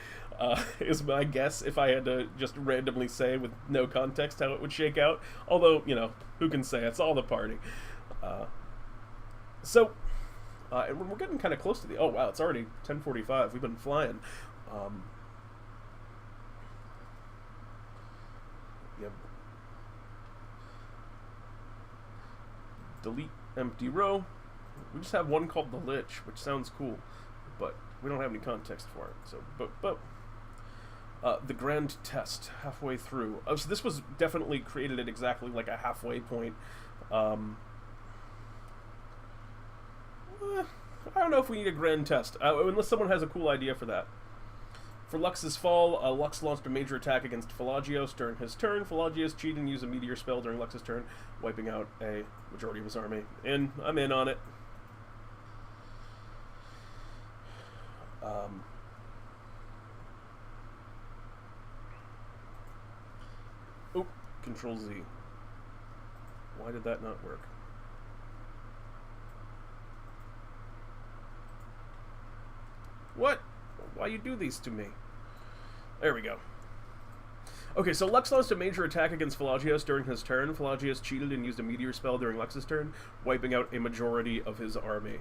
is my guess, if I had to just randomly say with no context how it would shake out. Although, who can say? It's all the party. And we're getting kind of close to oh wow, it's already 10:45. We've been flying. Yep. Delete empty row. We just have one called the Lich, which sounds cool, but we don't have any context for it. So, the Grand Test, halfway through. Oh, so this was definitely created at exactly like a halfway point. I don't know if we need a Grand Test, unless someone has a cool idea for that. For Lux's fall, Lux launched a major attack against Pelagios during his turn. Pelagios cheated and used a meteor spell during Lux's turn, wiping out a majority of his army. I'm in on it. Oh, Control Z. Why did that not work? What? Why you do these to me? There we go. Okay, so Lux launched a major attack against Pelagios during his turn. Pelagios cheated and used a meteor spell during Lux's turn, wiping out a majority of his army.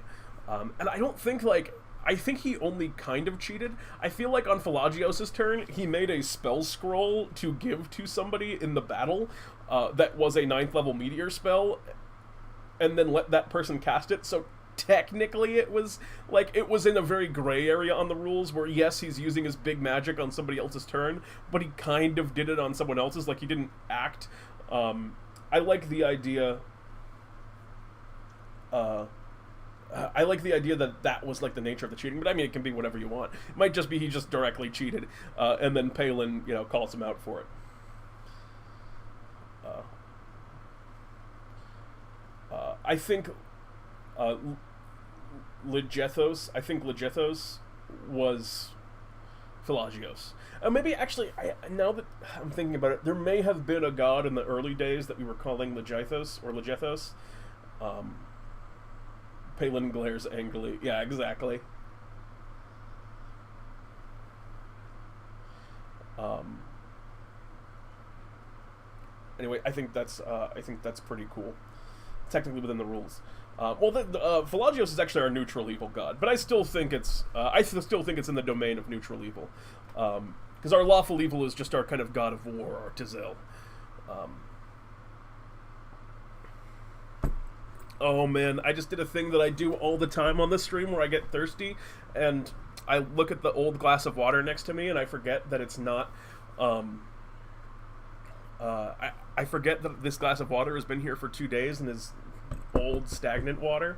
And I don't think, like... I think he only kind of cheated. I feel like on Pelagios' turn, he made a spell scroll to give to somebody in the battle that was a 9th level meteor spell, and then let that person cast it. So technically it was in a very gray area on the rules where, yes, he's using his big magic on somebody else's turn, but he kind of did it on someone else's, like he didn't act. I like the idea... I like the idea that that was like the nature of the cheating, but I mean, it can be whatever you want. It might just be he just directly cheated, and then Palin, calls him out for it. I think Legethos was Pelagios. Maybe actually, now that I'm thinking about it, there may have been a god in the early days that we were calling Legethos. Palin glares angrily. Yeah, exactly. Anyway, I think that's pretty cool. Technically within the rules. Pelagios is actually our neutral evil god, but I still think it's in the domain of neutral evil, because our lawful evil is just our kind of god of war, our Tizel. Oh man, I just did a thing that I do all the time on the stream where I get thirsty, and I look at the old glass of water next to me, and I forget that it's not. I forget that this glass of water has been here for 2 days and is old, stagnant water,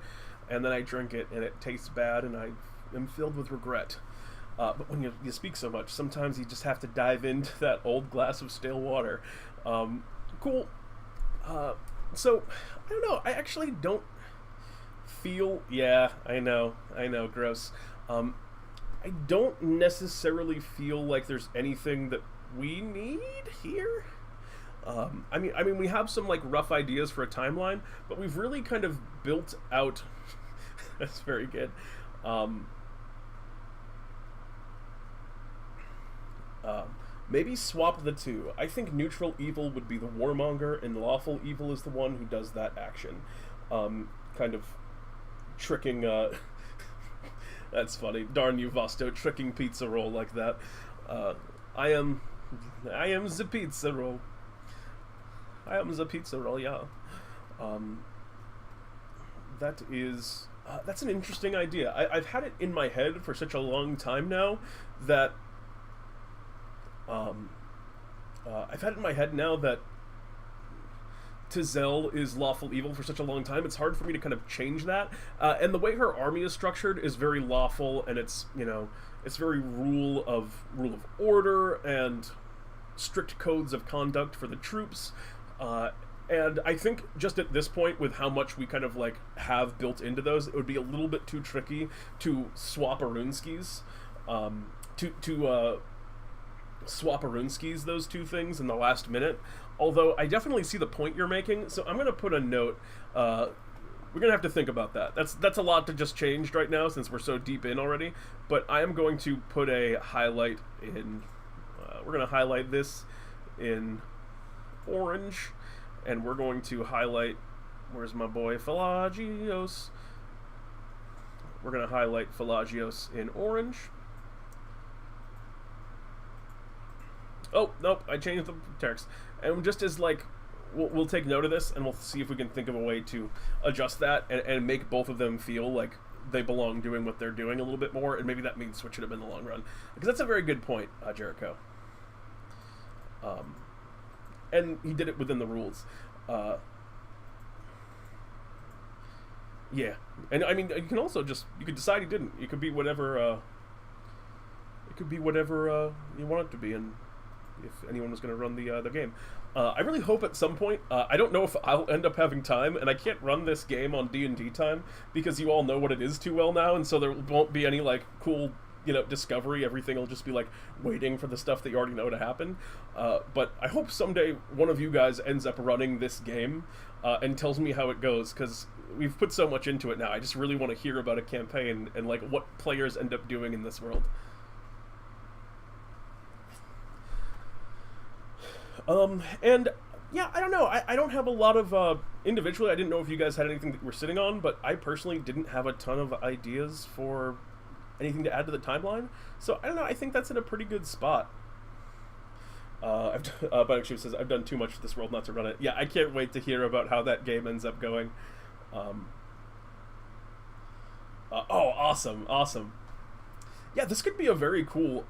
and then I drink it, and it tastes bad, and I am filled with regret. But when you speak so much, sometimes you just have to dive into that old glass of stale water. Cool. So, I don't know, I actually don't feel... Yeah, I know, gross. I don't necessarily feel like there's anything that we need here. I mean, we have some, like, rough ideas for a timeline, but we've really kind of built out... That's very good. Maybe swap the two. I think neutral evil would be the warmonger, and lawful evil is the one who does that action. Kind of tricking, that's funny. Darn you, Vosto, tricking pizza roll like that. I am the pizza roll. I am the pizza roll, yeah. That's an interesting idea. I've had it in my head for such a long time now that I've had it in my head now that Tizel is lawful evil for such a long time, it's hard for me to kind of change that. And the way her army is structured is very lawful, and it's, it's very rule of order and strict codes of conduct for the troops. And I think just at this point, with how much we kind of like have built into those, it would be a little bit too tricky to swap Arunskis, swap Arunskis, those two things in the last minute. Although I definitely see the point you're making, so I'm going to put a note. We're going to have to think about that. That's a lot to just change right now since we're so deep in already. But I am going to put a highlight in. We're going to highlight this in orange, and we're going to highlight. Where's my boy Pelagios? We're going to highlight Pelagios in orange. Oh, nope, I changed the text. And just as, like, we'll take note of this, and we'll see if we can think of a way to adjust that and make both of them feel like they belong doing what they're doing a little bit more, and maybe that means switching them in the long run. Because that's a very good point, Jericho. And he did it within the rules. Yeah, and I mean, you can also you could decide he didn't. It could be whatever. It could be whatever you want it to be, and if anyone was going to run the game. I really hope at some point, I don't know if I'll end up having time, and I can't run this game on DnDTime because you all know what it is too well now, and so there won't be any, like, cool, discovery. Everything will just be, like, waiting for the stuff that you already know to happen. But I hope someday one of you guys ends up running this game and tells me how it goes, because we've put so much into it now. I just really want to hear about a campaign and, like, what players end up doing in this world. And yeah, I don't know. I don't have a lot of, individually, I didn't know if you guys had anything that you were sitting on, but I personally didn't have a ton of ideas for anything to add to the timeline. So I don't know. I think that's in a pretty good spot. But actually says, I've done too much for this world not to run it. Yeah, I can't wait to hear about how that game ends up going. Oh, awesome. Yeah, this could be a very cool.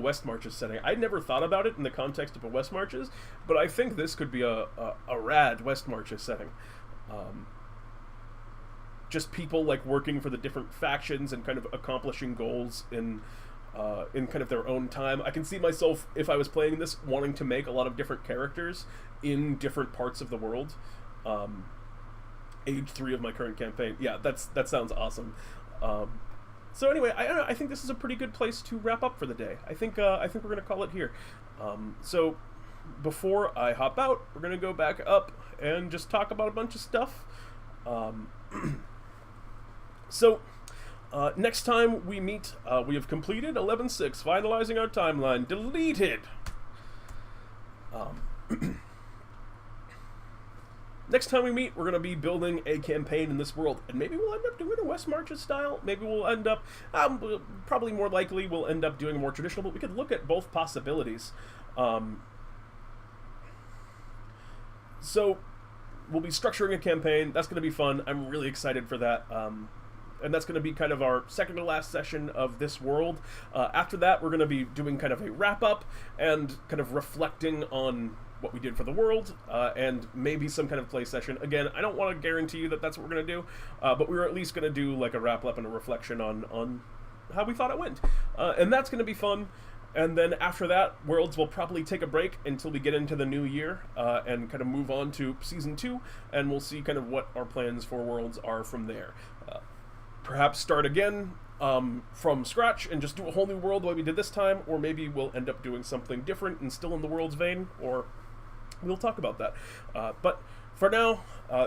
West Marches setting. I never thought about it in the context of a West Marches, but I think this could be a rad West Marches setting. Just people like working for the different factions and kind of accomplishing goals in kind of their own time. I can see myself, if I was playing this, wanting to make a lot of different characters in different parts of the world. Age 3 of my current campaign. Yeah, that sounds awesome. So anyway, I think this is a pretty good place to wrap up for the day. I think we're gonna call it here. So before I hop out, we're gonna go back up and just talk about a bunch of stuff. So next time we meet, we have completed 11.6, finalizing our timeline. Deleted. Next time we meet, we're going to be building a campaign in this world, and maybe we'll end up doing a West Marches style. Maybe we'll end up, probably more likely, we'll end up doing more traditional, but we could look at both possibilities. So we'll be structuring a campaign. That's going to be fun. I'm really excited for that. And that's going to be kind of our second to last session of this world. After that, we're going to be doing kind of a wrap-up and kind of reflecting on what we did for the world, and maybe some kind of play session. Again, I don't want to guarantee you that that's what we're going to do, but we're at least going to do like a wrap-up and a reflection on how we thought it went. And that's going to be fun. And then after that, Worlds will probably take a break until we get into the new year, and kind of move on to Season 2, and we'll see kind of what our plans for Worlds are from there. Perhaps start again from scratch and just do a whole new world the way we did this time, or maybe we'll end up doing something different and still in the Worlds vein, or we'll talk about that. But for now,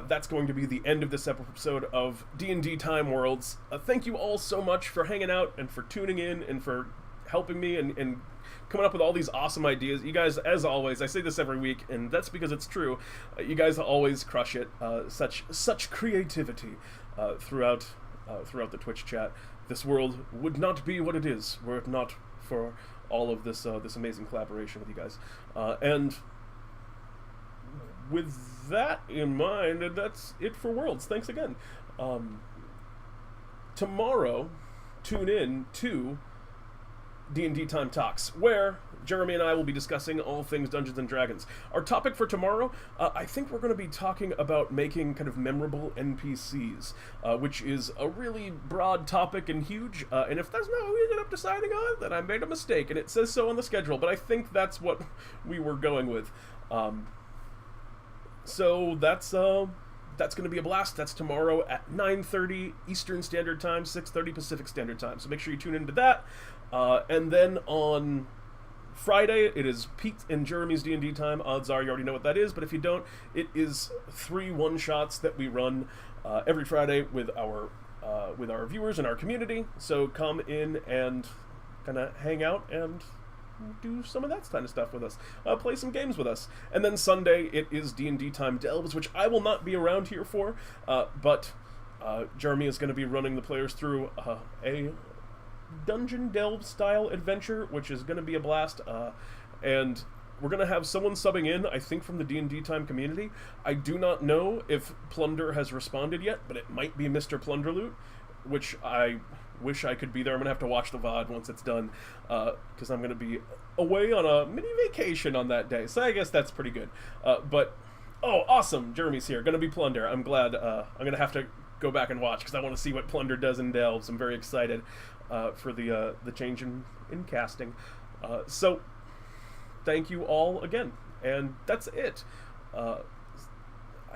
that's going to be the end of this episode of DnDTime Worlds. Thank you all so much for hanging out and for tuning in and for helping me and coming up with all these awesome ideas. You guys, as always, I say this every week, and that's because it's true. You guys always crush it. Such creativity throughout the Twitch chat. This world would not be what it is were it not for all of this amazing collaboration with you guys. And with that in mind, that's it for Worlds. Thanks again. Tomorrow, tune in to DnDTime Talks, where Jeremy and I will be discussing all things Dungeons & Dragons. Our topic for tomorrow, I think we're going to be talking about making kind of memorable NPCs, which is a really broad topic and huge, and if that's not what we ended up deciding on, then I made a mistake, and it says so on the schedule, but I think that's what we were going with. So that's going to be a blast. That's tomorrow at 9:30 Eastern Standard Time, 6:30 Pacific Standard Time. So make sure you tune into that. And then on Friday, it is Pete and Jeremy's D&D time. Odds are you already know what that is, but if you don't, it is 3 one-shots that we run every Friday with our viewers and our community. So come in and kind of hang out and do some of that kind of stuff with us. Play some games with us. And then Sunday, it is D&D Time Delves, which I will not be around here for, but Jeremy is going to be running the players through a Dungeon Delve style adventure, which is going to be a blast. And we're going to have someone subbing in, I think from the DnDTime community. I do not know if Plunder has responded yet, but it might be Mr. Plunderloot, which I wish I could be there. I'm going to have to watch the VOD once it's done, because I'm going to be away on a mini vacation on that day, so I guess that's pretty good. But, oh, awesome, Jeremy's here. Going to be Plunder. I'm glad. I'm going to have to go back and watch, because I want to see what Plunder does in Delves. I'm very excited for the change in casting. So, thank you all again, and that's it. I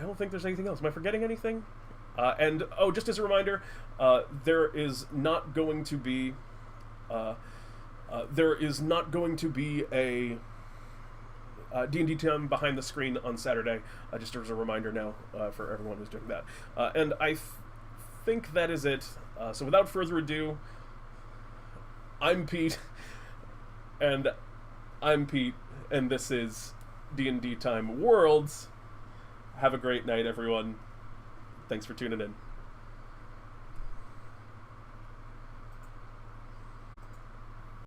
don't think there's anything else. Am I forgetting anything? And oh, just as a reminder, there is not going to be a DnDTime behind the screen on Saturday. Just as a reminder now for everyone who's doing that. And I think that is it. So without further ado, I'm Pete, and this is DnDTime Worlds. Have a great night, everyone. Thanks for tuning in.